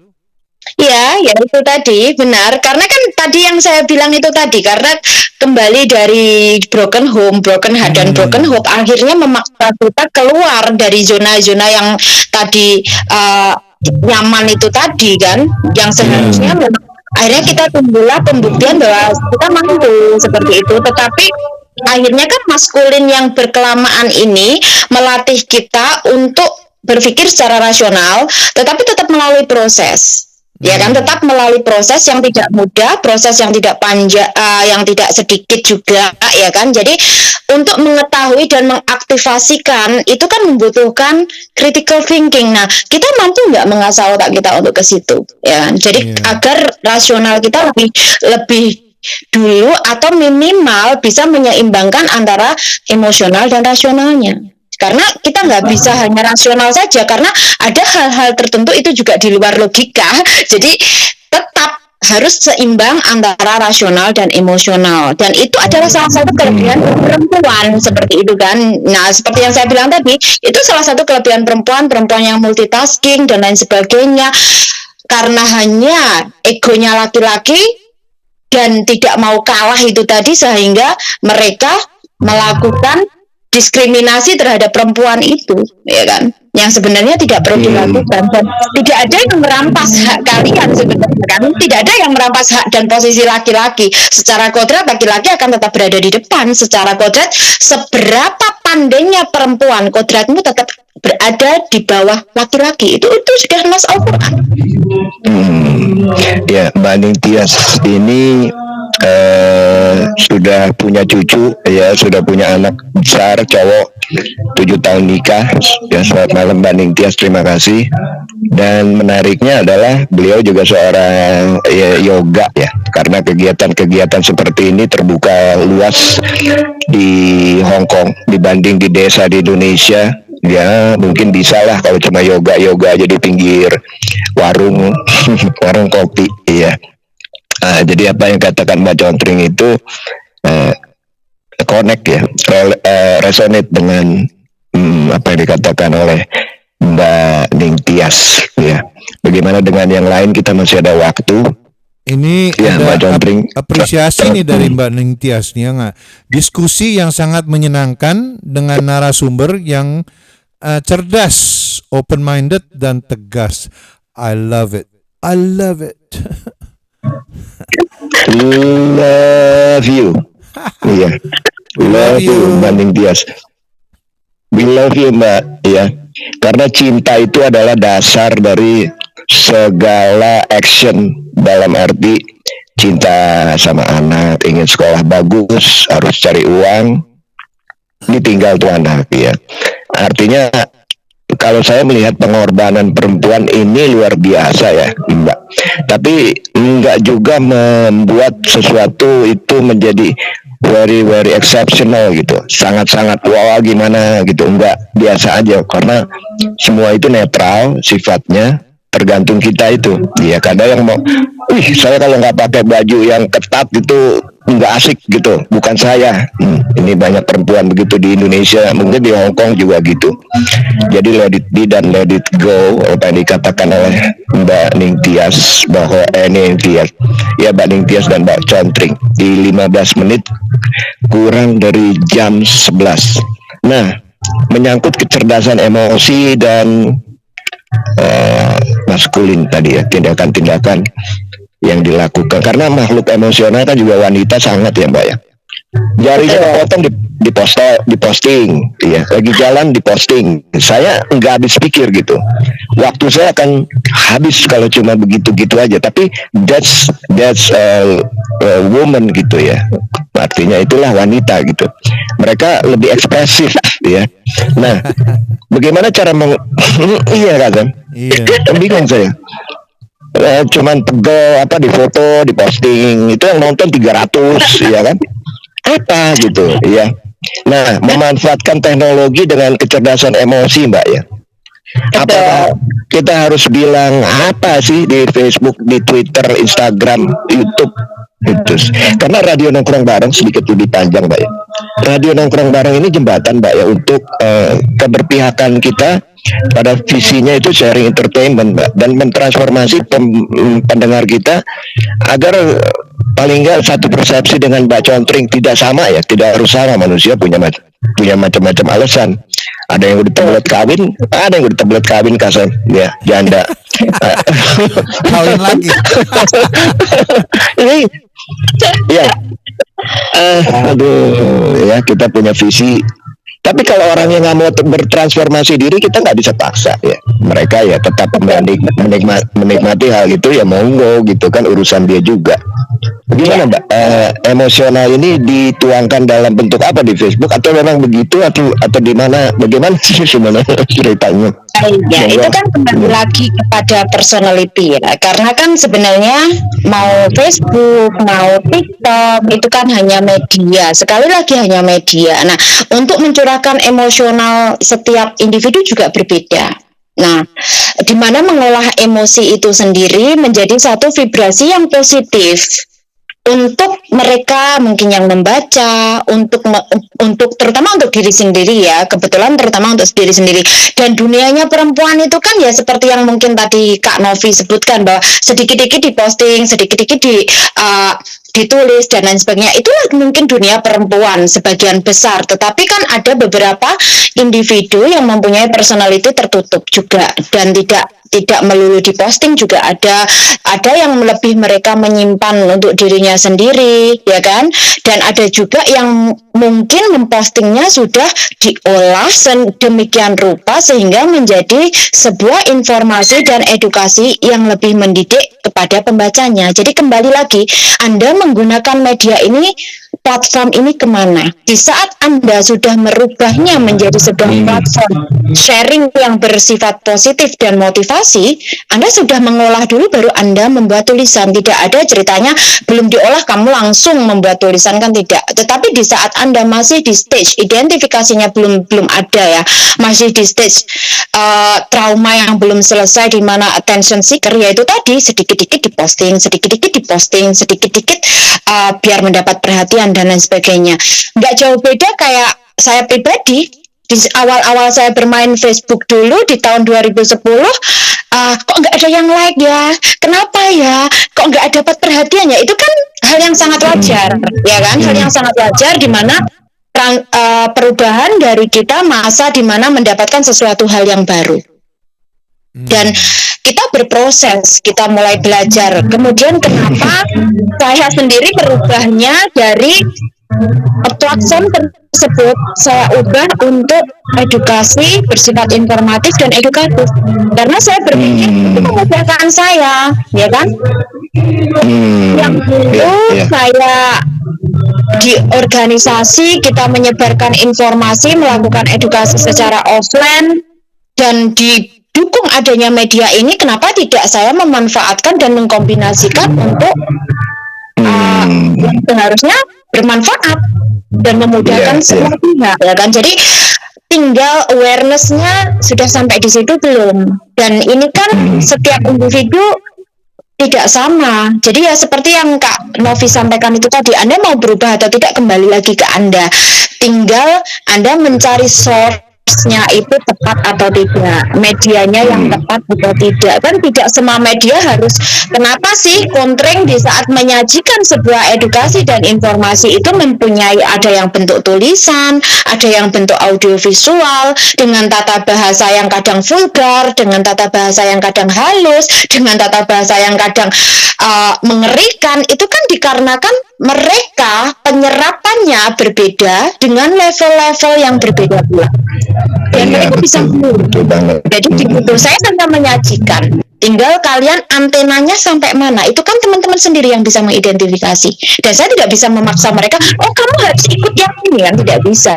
Ya itu tadi benar, karena kan tadi yang saya bilang itu tadi, karena kembali dari broken home, broken heart dan broken hope, akhirnya memaksa kita keluar dari zona-zona yang tadi nyaman itu tadi kan, yang seharusnya akhirnya kita tumbuhlah pembuktian bahwa kita mampu seperti itu. Tetapi akhirnya kan maskulin yang berkelamaan ini melatih kita untuk berpikir secara rasional, tetapi tetap melalui proses. Ya kan, tetap melalui proses yang tidak mudah, proses yang tidak panjang, yang tidak sedikit juga, ya kan. Jadi untuk mengetahui dan mengaktifasikan itu kan membutuhkan critical thinking. Nah, kita mampu nggak mengasah otak kita untuk ke situ, ya kan? Jadi agar rasional kita lebih dulu atau minimal bisa menyeimbangkan antara emosional dan rasionalnya. Karena kita nggak bisa hanya rasional saja, karena ada hal-hal tertentu itu juga di luar logika. Jadi tetap harus seimbang antara rasional dan emosional. Dan itu adalah salah satu kelebihan perempuan seperti itu kan. Nah, seperti yang saya bilang tadi, itu salah satu kelebihan perempuan yang multitasking dan lain sebagainya. Karena hanya egonya laki-laki dan tidak mau kalah itu tadi, sehingga mereka melakukan diskriminasi terhadap perempuan itu, ya kan, yang sebenarnya tidak perlu dilakukan. Dan tidak ada yang merampas hak kalian sebenarnya kan, tidak ada yang merampas hak dan posisi laki-laki. Secara kodrat laki-laki akan tetap berada di depan. Secara kodrat, seberapa pandainya perempuan, kodratmu tetap berada di bawah laki-laki. Itu sudah nas Al-Quran. Ya, Mbak Ningtyas ini sudah punya cucu, ya, sudah punya anak besar cowok, 7 tahun nikah. Ya, selamat malam Mbak Ningtyas, terima kasih. Dan menariknya adalah beliau juga seorang yoga ya, karena kegiatan-kegiatan seperti ini terbuka luas di Hong Kong dibanding di desa di Indonesia. Ya, mungkin bisa lah kalau cuma yoga aja di pinggir warung warung kopi, iya. Jadi apa yang katakan Mbak Contring itu connect ya, resonate dengan apa yang dikatakan oleh Mbak Ningtyas ya. Bagaimana dengan yang lain, kita masih ada waktu. Ini ya, ada apresiasi nih dari Mbak Ningtyas nih, nggak? Diskusi yang sangat menyenangkan dengan narasumber yang cerdas, open-minded dan tegas. I love it. Love you. Iya. Love you Mbak Ningtyas. We love you Mbak, ya. Karena cinta itu adalah dasar dari segala action, dalam arti cinta sama anak, ingin sekolah bagus, harus cari uang, ditinggal tuh anak, ya. Artinya kalau saya melihat pengorbanan perempuan ini luar biasa ya Mbak. Tapi enggak juga membuat sesuatu itu menjadi very exceptional gitu, sangat-sangat wow gimana gitu. Enggak, biasa aja, karena semua itu netral sifatnya, tergantung kita itu. Ya kadang yang mau, saya kalau nggak pakai baju yang ketat itu nggak asik gitu, bukan saya. Ini banyak perempuan begitu di Indonesia, mungkin di Hong Kong juga gitu. Jadi let it be dan let it go, apa yang dikatakan oleh Mbak Ning Tias bahwa Mbak Ning Tias dan Mbak Contring di 15 menit kurang dari jam 11. Nah, menyangkut kecerdasan emosi dan maskulin tadi ya, tindakan-tindakan yang dilakukan, karena makhluk emosional kan juga wanita sangat ya Mbak ya. Jarinya kepotong diposting, ya. Lagi jalan diposting. Saya nggak habis pikir gitu. Waktu saya akan habis kalau cuma begitu-gitu aja. Tapi that's a woman gitu ya. Artinya itulah wanita gitu. Mereka lebih ekspresif ya. Nah, bagaimana cara iya kan? Iya. Bingung saya. Cuman pegel di foto, di posting, itu yang nonton 300 ya kan, apa gitu ya. Nah, memanfaatkan teknologi dengan kecerdasan emosi Mbak ya. Apakah kita harus bilang apa sih di Facebook, di Twitter, Instagram, YouTube itu? Karena Radio Nongkrong Bareng sedikit lebih panjang Mbak ya. Radio Nongkrong Bareng ini jembatan Mbak ya untuk keberpihakan kita pada visinya itu sharing entertainment Mbak, dan mentransformasi pendengar kita agar paling enggak satu persepsi dengan Mbak Contring, tidak sama ya, tidak harus sama. Manusia punya macam-macam alasan. Ada yang udah tebelet kawin, ada yang udah tebelet kawin kasar ya, janda kawin lagi. Ini ya ya, kita punya visi. Tapi kalau orang yang nggak mau bertransformasi diri, kita nggak bisa paksa ya. Mereka ya tetap menikmati hal itu ya, monggo gitu kan, urusan dia juga. Gimana Mbak? Emosional ini dituangkan dalam bentuk apa di Facebook, atau memang begitu atau di mana? Bagaimana sih sebenarnya ceritanya? Ya, itu kan kembali lagi kepada personality ya. Karena kan sebenarnya mau Facebook, mau TikTok itu kan hanya media. Sekali lagi hanya media. Nah, untuk mencurahkan emosional setiap individu juga berbeda. Nah, di mana mengolah emosi itu sendiri menjadi satu vibrasi yang positif untuk mereka mungkin yang membaca, untuk terutama untuk diri sendiri ya, kebetulan terutama untuk diri sendiri. Dan dunianya perempuan itu kan ya seperti yang mungkin tadi Kak Novi sebutkan, bahwa sedikit-sedikit diposting, sedikit-sedikit ditulis dan lain sebagainya. Itulah mungkin dunia perempuan sebagian besar, tetapi kan ada beberapa individu yang mempunyai personality tertutup juga, dan tidak melulu diposting juga ada yang lebih mereka menyimpan untuk dirinya sendiri ya kan, dan ada juga yang mungkin mempostingnya sudah diolah sedemikian rupa sehingga menjadi sebuah informasi dan edukasi yang lebih mendidik kepada pembacanya. Jadi kembali lagi, Anda menggunakan media ini, platform ini kemana? Di saat Anda sudah merubahnya menjadi sebuah platform sharing yang bersifat positif dan motivasi, Anda sudah mengolah dulu baru Anda membuat tulisan. Tidak ada ceritanya belum diolah kamu langsung membuat tulisan, kan tidak. Tetapi di saat Anda masih di stage identifikasinya belum ada ya, masih di stage trauma yang belum selesai, di mana attention seeker, yaitu tadi sedikit-sedikit diposting, sedikit-sedikit biar mendapat perhatian dan lain sebagainya. Nggak jauh beda kayak saya pribadi. Di awal-awal saya bermain Facebook dulu di tahun 2010, kok nggak ada yang like ya? Kenapa ya? Kok nggak dapat perhatian ya? Itu kan hal yang sangat wajar, ya kan? Hal yang sangat wajar, di mana perubahan dari kita masa di mana mendapatkan sesuatu hal yang baru. Dan kita berproses, kita mulai belajar. Kemudian kenapa saya sendiri merubahnya dari platform tersebut, saya ubah untuk edukasi bersifat informatif dan edukatif, karena saya berpikir itu memudahkan saya, ya kan? Yang dulu saya di organisasi, kita menyebarkan informasi, melakukan edukasi secara offline, dan didukung adanya media ini, kenapa tidak saya memanfaatkan dan mengkombinasikan untuk yang seharusnya bermanfaat dan memudahkan semua pihak, ya kan? Jadi tinggal awareness-nya sudah sampai di situ belum. Dan ini kan setiap individu tidak sama. Jadi ya seperti yang Kak Novi sampaikan itu tadi, Anda mau berubah atau tidak kembali lagi ke Anda. Tinggal Anda mencari source-nya itu tepat atau tidak, medianya yang tepat atau tidak. Kan tidak semua media harus. Kenapa sih Kontreng di saat menyajikan sebuah edukasi dan informasi itu mempunyai, ada yang bentuk tulisan, ada yang bentuk audiovisual dengan tata bahasa yang kadang vulgar, dengan tata bahasa yang kadang halus, dengan tata bahasa yang kadang mengerikan. Itu kan dikarenakan mereka penyerapannya berbeda dengan level-level yang berbeda pula. Dan mereka bisa jadi begitu. Saya hanya menyajikan, tinggal kalian antenanya sampai mana, itu kan teman-teman sendiri yang bisa mengidentifikasi. Dan saya tidak bisa memaksa mereka, oh kamu harus ikut yang ini, kan tidak bisa.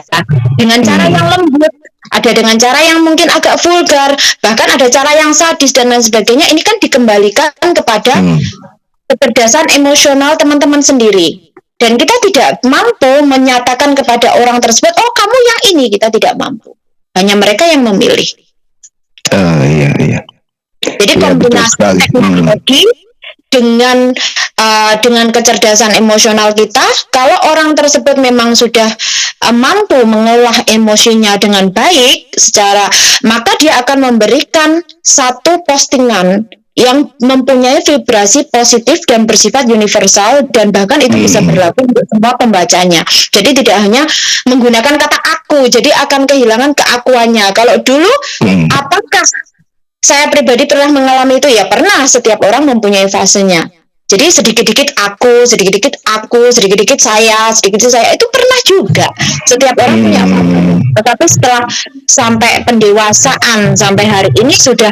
Dengan cara yang lembut, ada dengan cara yang mungkin agak vulgar, bahkan ada cara yang sadis dan lain sebagainya. Ini kan dikembalikan kepada kecerdasan emosional teman-teman sendiri. Dan kita tidak mampu menyatakan kepada orang tersebut, oh kamu yang ini, kita tidak mampu. Hanya mereka yang memilih. Iya. Jadi kombinasi teknologi dengan kecerdasan emosional kita, kalau orang tersebut memang sudah mampu mengolah emosinya dengan baik maka dia akan memberikan satu postingan yang mempunyai vibrasi positif dan bersifat universal, dan bahkan itu bisa berlaku untuk semua pembacanya. Jadi tidak hanya menggunakan kata aku, jadi akan kehilangan keakuannya. Kalau dulu, apakah saya pribadi pernah mengalami itu? Ya pernah, setiap orang mempunyai fasenya. Jadi sedikit-sedikit aku, sedikit-sedikit saya, sedikit-sedikit saya, itu pernah juga. Setiap orang punya fase. Tetapi setelah sampai pendewasaan, sampai hari ini sudah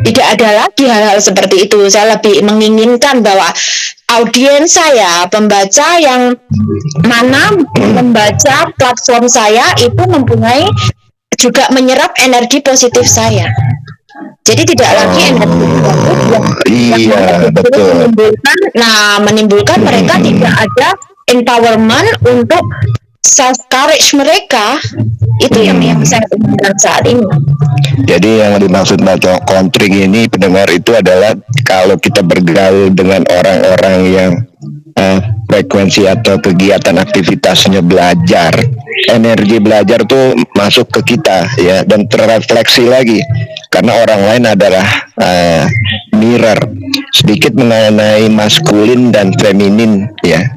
tidak ada lagi hal-hal seperti itu. Saya lebih menginginkan bahwa audiens saya, pembaca yang mana membaca platform saya itu mempunyai juga menyerap energi positif saya. Jadi tidak lagi energi yang menimbulkan mereka tidak ada empowerment untuk self courage mereka. Itu yang saya inginkan saat ini. Jadi yang dimaksud Mbak Kontreng ini pendengar itu adalah kalau kita bergaul dengan orang-orang yang frekuensi atau kegiatan aktivitasnya belajar, energi belajar tuh masuk ke kita ya, dan terrefleksi lagi karena orang lain adalah mirror sedikit mengenai maskulin dan feminin ya.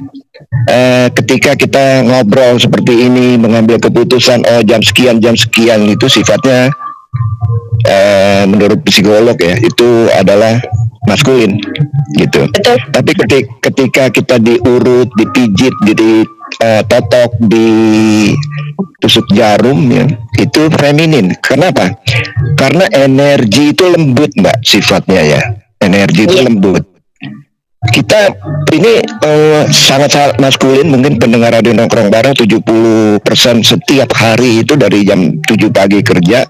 Ketika kita ngobrol seperti ini, mengambil keputusan jam sekian itu sifatnya menurut psikolog ya itu adalah maskulin gitu. Tapi ketika kita diurut, dipijit, ditotok, ditusuk jarum ya, itu feminin. Kenapa? Karena energi itu lembut Mbak sifatnya ya. Energi itu lembut. Kita ini sangat maskulin. Mungkin pendengar Radio Nongkrong Bareng 70% setiap hari itu dari jam 7 pagi kerja,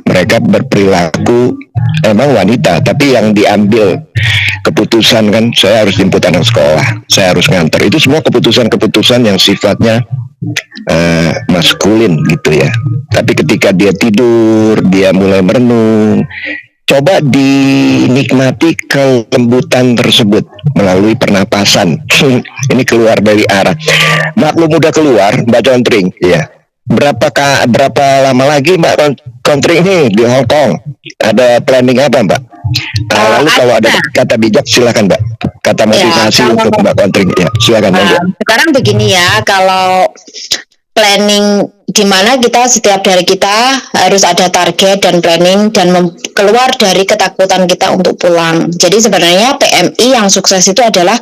mereka berperilaku emang wanita, tapi yang diambil keputusan kan, saya harus jemput anak sekolah, saya harus nganter, itu semua keputusan-keputusan yang sifatnya maskulin gitu ya. Tapi ketika dia tidur, dia mulai merenung, coba dinikmati kelembutan tersebut melalui pernapasan. Ini keluar dari arah. Maklum udah keluar Mbak Kontreng ya. Berapa lama lagi Mbak Kontreng ini di Hong Kong? Ada planning apa Mbak? Lalu kalau ada kata bijak silakan Mbak. Kata motivasi untuk Mbak Kontreng ya, silakan Mbak. Sekarang begini ya, kalau planning gimana, kita setiap dari kita harus ada target dan planning dan keluar dari ketakutan kita untuk pulang. Jadi sebenarnya PMI yang sukses itu adalah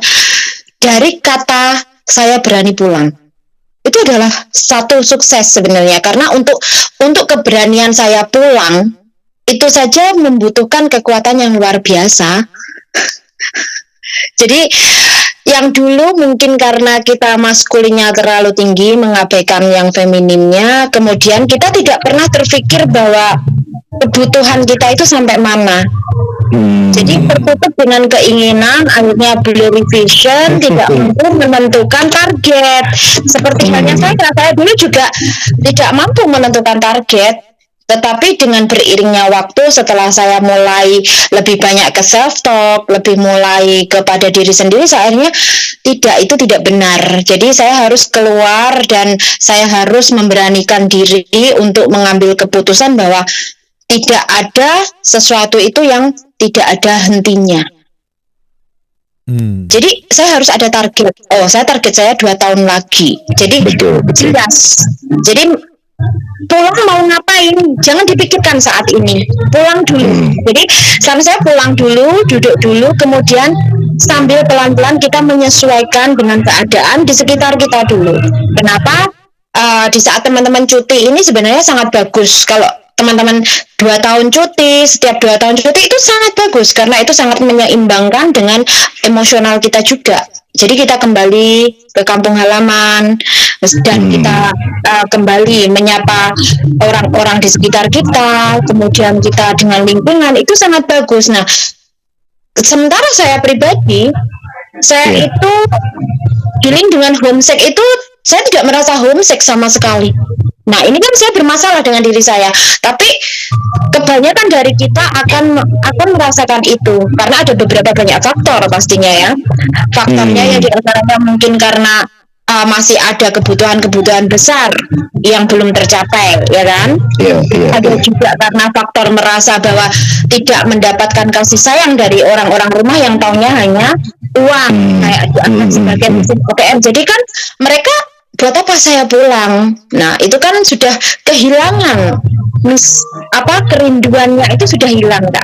dari kata saya berani pulang. Itu adalah satu sukses sebenarnya, karena untuk keberanian saya pulang itu saja membutuhkan kekuatan yang luar biasa. Jadi yang dulu mungkin karena kita maskulinnya terlalu tinggi, mengabaikan yang femininnya, kemudian kita tidak pernah terpikir bahwa kebutuhan kita itu sampai mana. Jadi tertutup dengan keinginan, akhirnya blurry vision, tidak mampu menentukan target. Seperti halnya saya dulu juga tidak mampu menentukan target. Tetapi dengan beriringnya waktu, setelah saya mulai lebih banyak ke self talk, lebih mulai kepada diri sendiri, saya akhirnya itu tidak benar. Jadi saya harus keluar dan saya harus memberanikan diri untuk mengambil keputusan bahwa tidak ada sesuatu itu yang tidak ada hentinya. Jadi saya harus ada target. Target saya 2 tahun lagi. Jadi jelas. Jadi pulang mau ngapain? Jangan dipikirkan saat ini. Pulang dulu. Jadi saya pulang dulu, duduk dulu, kemudian sambil pelan-pelan kita menyesuaikan dengan keadaan di sekitar kita dulu. Kenapa? Di saat teman-teman cuti ini sebenarnya sangat bagus. Kalau teman-teman 2 tahun cuti, setiap 2 tahun cuti itu sangat bagus karena itu sangat menyeimbangkan dengan emosional kita juga. Jadi kita kembali ke kampung halaman dan kita kembali menyapa orang-orang di sekitar kita, kemudian kita dengan lingkungan, itu sangat bagus. Nah, sementara saya pribadi, saya itu dealing dengan homesick itu, saya tidak merasa homesick sama sekali. Nah, ini kan saya bermasalah dengan diri saya, tapi kebanyakan dari kita akan merasakan itu karena ada beberapa banyak faktor pastinya ya. Faktornya ya diantaranya mungkin karena masih ada kebutuhan besar yang belum tercapai, ya kan? Ada juga karena faktor merasa bahwa tidak mendapatkan kasih sayang dari orang-orang rumah yang taunya hanya uang, kayak dianggap sebagai mesin ATM. Jadi kan mereka, buat apa saya pulang? Nah, itu kan sudah kehilangan kerinduannya itu sudah hilang, Kak.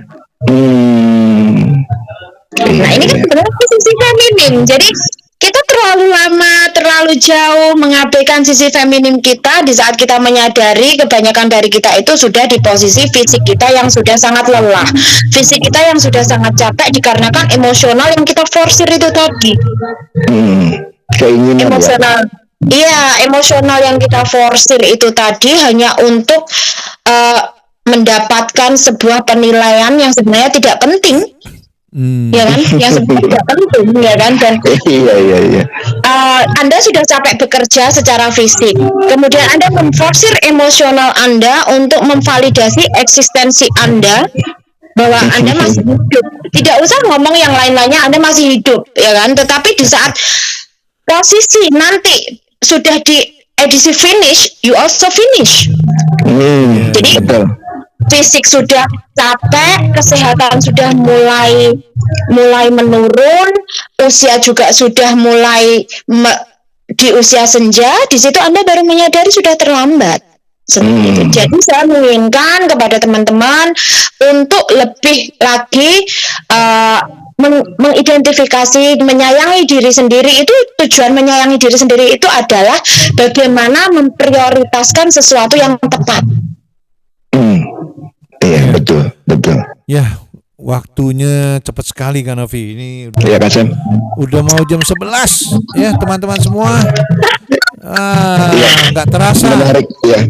Nah, ini kan sebenarnya sisi feminim. Jadi kita terlalu lama, terlalu jauh mengabaikan sisi feminim kita di saat kita menyadari kebanyakan dari kita itu sudah di posisi fisik kita yang sudah sangat lelah, fisik kita yang sudah sangat capek dikarenakan emosional yang kita forsir itu tadi. Keinginan emosional. Iya, emosional yang kita forsir itu tadi hanya untuk mendapatkan sebuah penilaian yang sebenarnya tidak penting, ya kan? Yang sebenarnya tidak penting, ya kan? Dan Anda sudah capek bekerja secara fisik, kemudian Anda memforsir emosional Anda untuk memvalidasi eksistensi Anda bahwa Anda masih hidup. Tidak usah ngomong yang lain-lainnya, Anda masih hidup, ya kan? Tetapi di saat posisi nanti sudah di edisi finish, you also finish. Jadi fisik sudah capek, kesehatan sudah mulai menurun, usia juga sudah mulai di usia senja. Di situ Anda baru menyadari sudah terlambat. Jadi saya menginginkan kepada teman-teman untuk lebih lagi mengidentifikasi, menyayangi diri sendiri. Itu tujuan menyayangi diri sendiri itu adalah bagaimana memprioritaskan sesuatu yang tepat. Iya, betul. Ya, waktunya cepat sekali kan, Novi. Ini udah mau jam 11 ya, teman-teman semua. Nggak terasa. Menarik ya,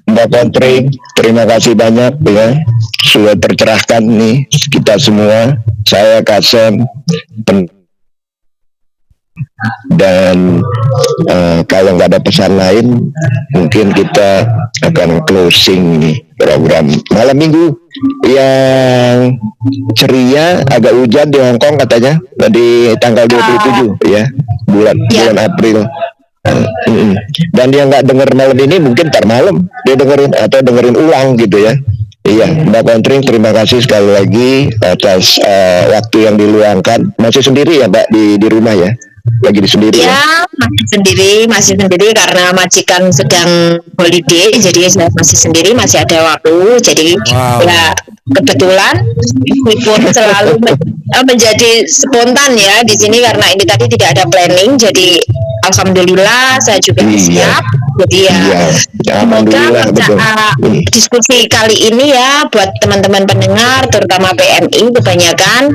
Mbak Kontring. Terima kasih banyak ya, sudah tercerahkan nih kita semua. Saya Kasem dan kalau nggak ada pesan lain, mungkin kita akan closing nih program malam minggu yang ceria. Agak hujan di Hong Kong katanya di tanggal 27 ya, bulan April. Dan dia nggak denger malam ini, mungkin ntar malam dia dengerin ulang gitu ya. Iya, Mbak Kontring, terima kasih sekali lagi atas waktu yang diluangkan. Masih sendiri ya, Mbak, di rumah ya? Lagi di sendiri ya? Masih sendiri karena majikan sedang holiday, jadi saya masih sendiri, masih ada waktu. Jadi ya kebetulan meskipun selalu menjadi spontan ya di sini karena ini tadi tidak ada planning, jadi alhamdulillah saya juga siap. Jadi semoga diskusi kali ini ya buat teman-teman pendengar, terutama PMI kebanyakan,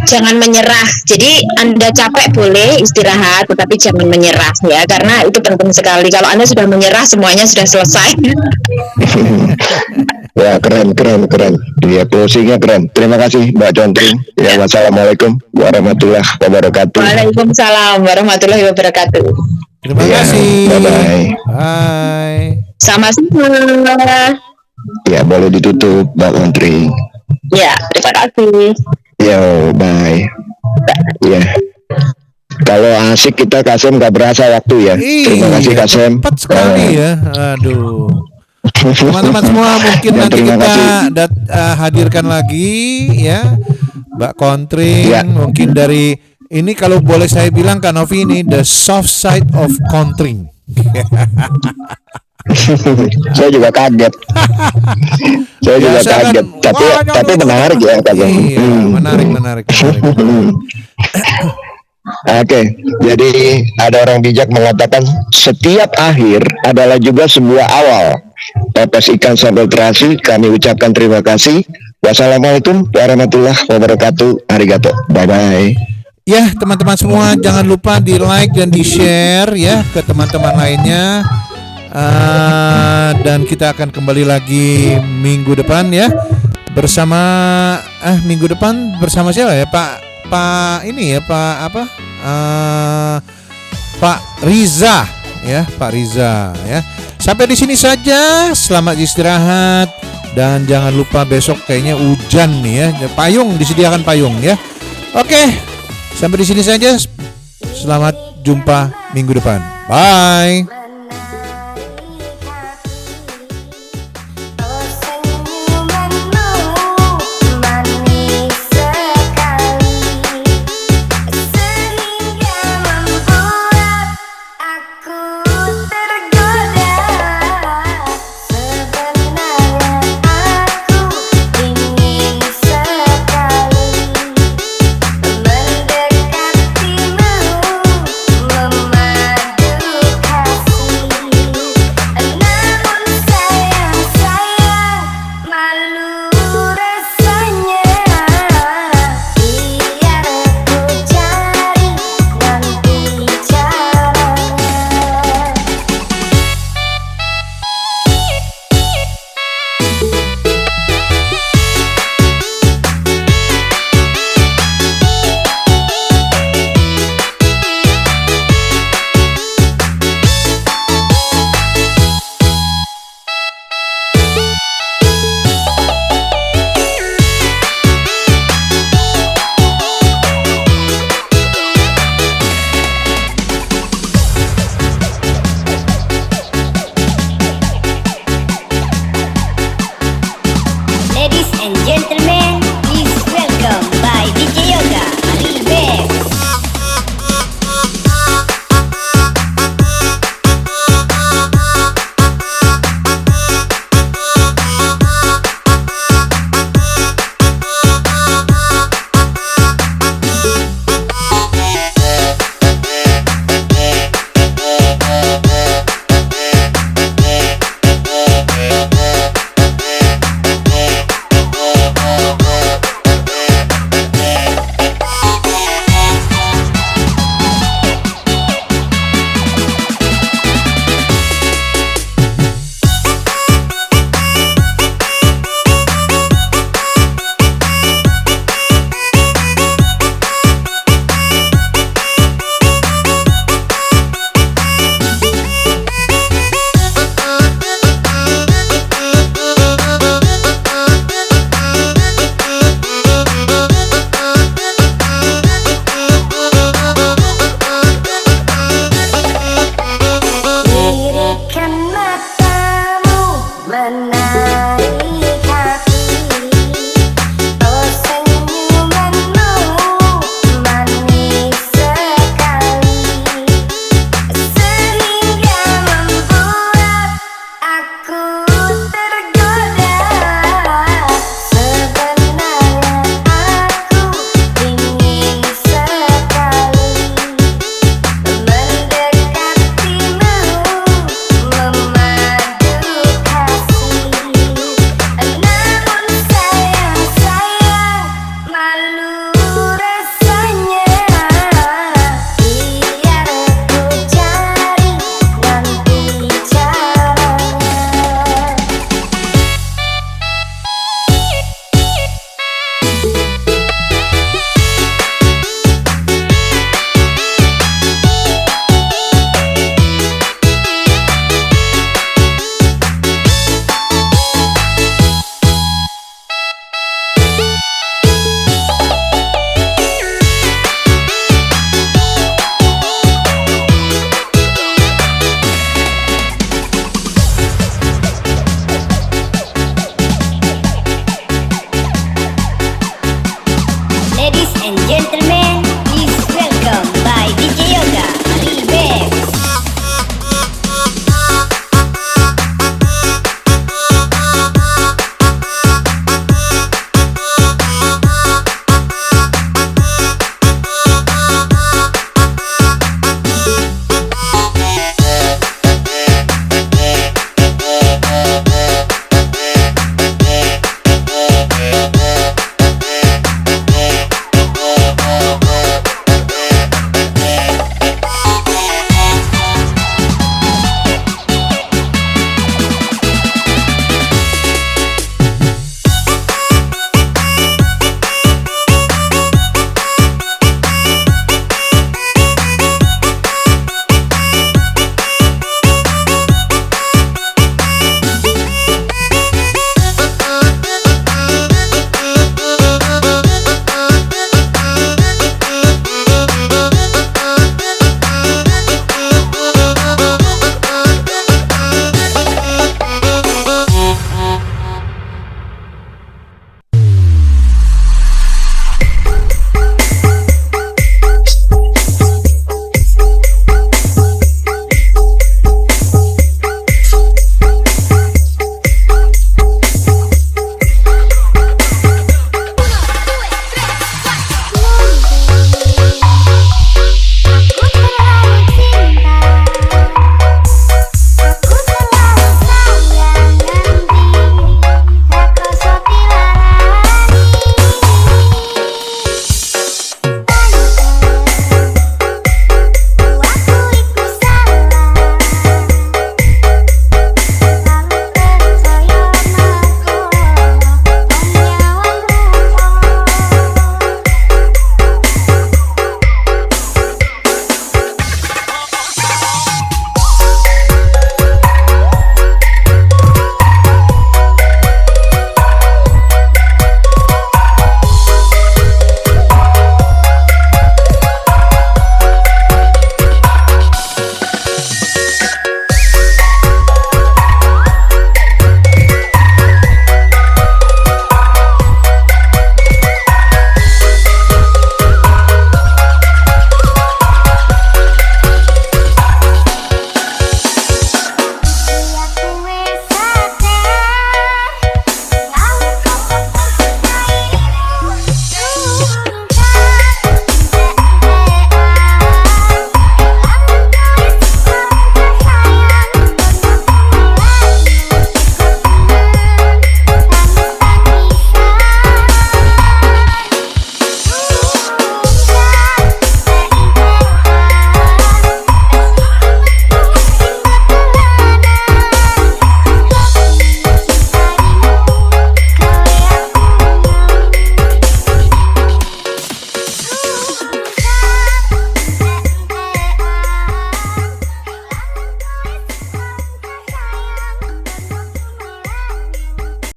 jangan menyerah. Jadi Anda capek boleh istirahat, tetapi jangan menyerah ya, karena itu penting sekali. Kalau Anda sudah menyerah, semuanya sudah selesai. Ya, keren. Ya, closingnya keren. Terima kasih Mbak Contring. Ya, wassalamualaikum warahmatullahi wabarakatuh. Waalaikumsalam warahmatullahi wabarakatuh. Terima kasih. Bye-bye. Bye. Sama-sama. Ya, boleh ditutup, Mbak Kontring. Ya, terima kasih. Yo, bye. Ya. Kalau asik kita Kasem nggak berasa waktu ya. Terima kasih Kasem. Cepat sekali ya. Aduh. Teman-teman semua mungkin Ya, nanti terima kita kasih. hadirkan lagi ya Mbak Kontring Ya. mungkin dari ini kalau boleh saya bilang Kak Novi ini the soft side of Kontring. Saya juga kaget. Saya juga Biasa kan, kaget. Tapi menarik ya Kasem. Iya, menarik. Oke, jadi ada orang bijak mengatakan setiap akhir adalah juga sebuah awal. Pepes ikan sambal terasi, kami ucapkan terima kasih. Wassalamualaikum warahmatullahi wabarakatuh. Arigato. Bye bye. Ya teman-teman semua jangan lupa di like dan di share ya ke teman-teman lainnya. Dan kita akan kembali lagi minggu depan ya bersama minggu depan bersama siapa ya Pak ini ya Pak apa Pak Riza ya Pak Riza ya. Sampai di sini saja, selamat istirahat dan jangan lupa besok kayaknya hujan nih ya, payung disediakan payung ya. Oke, sampai di sini saja, selamat jumpa minggu depan, bye. Mendekatimu, memadu kasih. and gentlemen,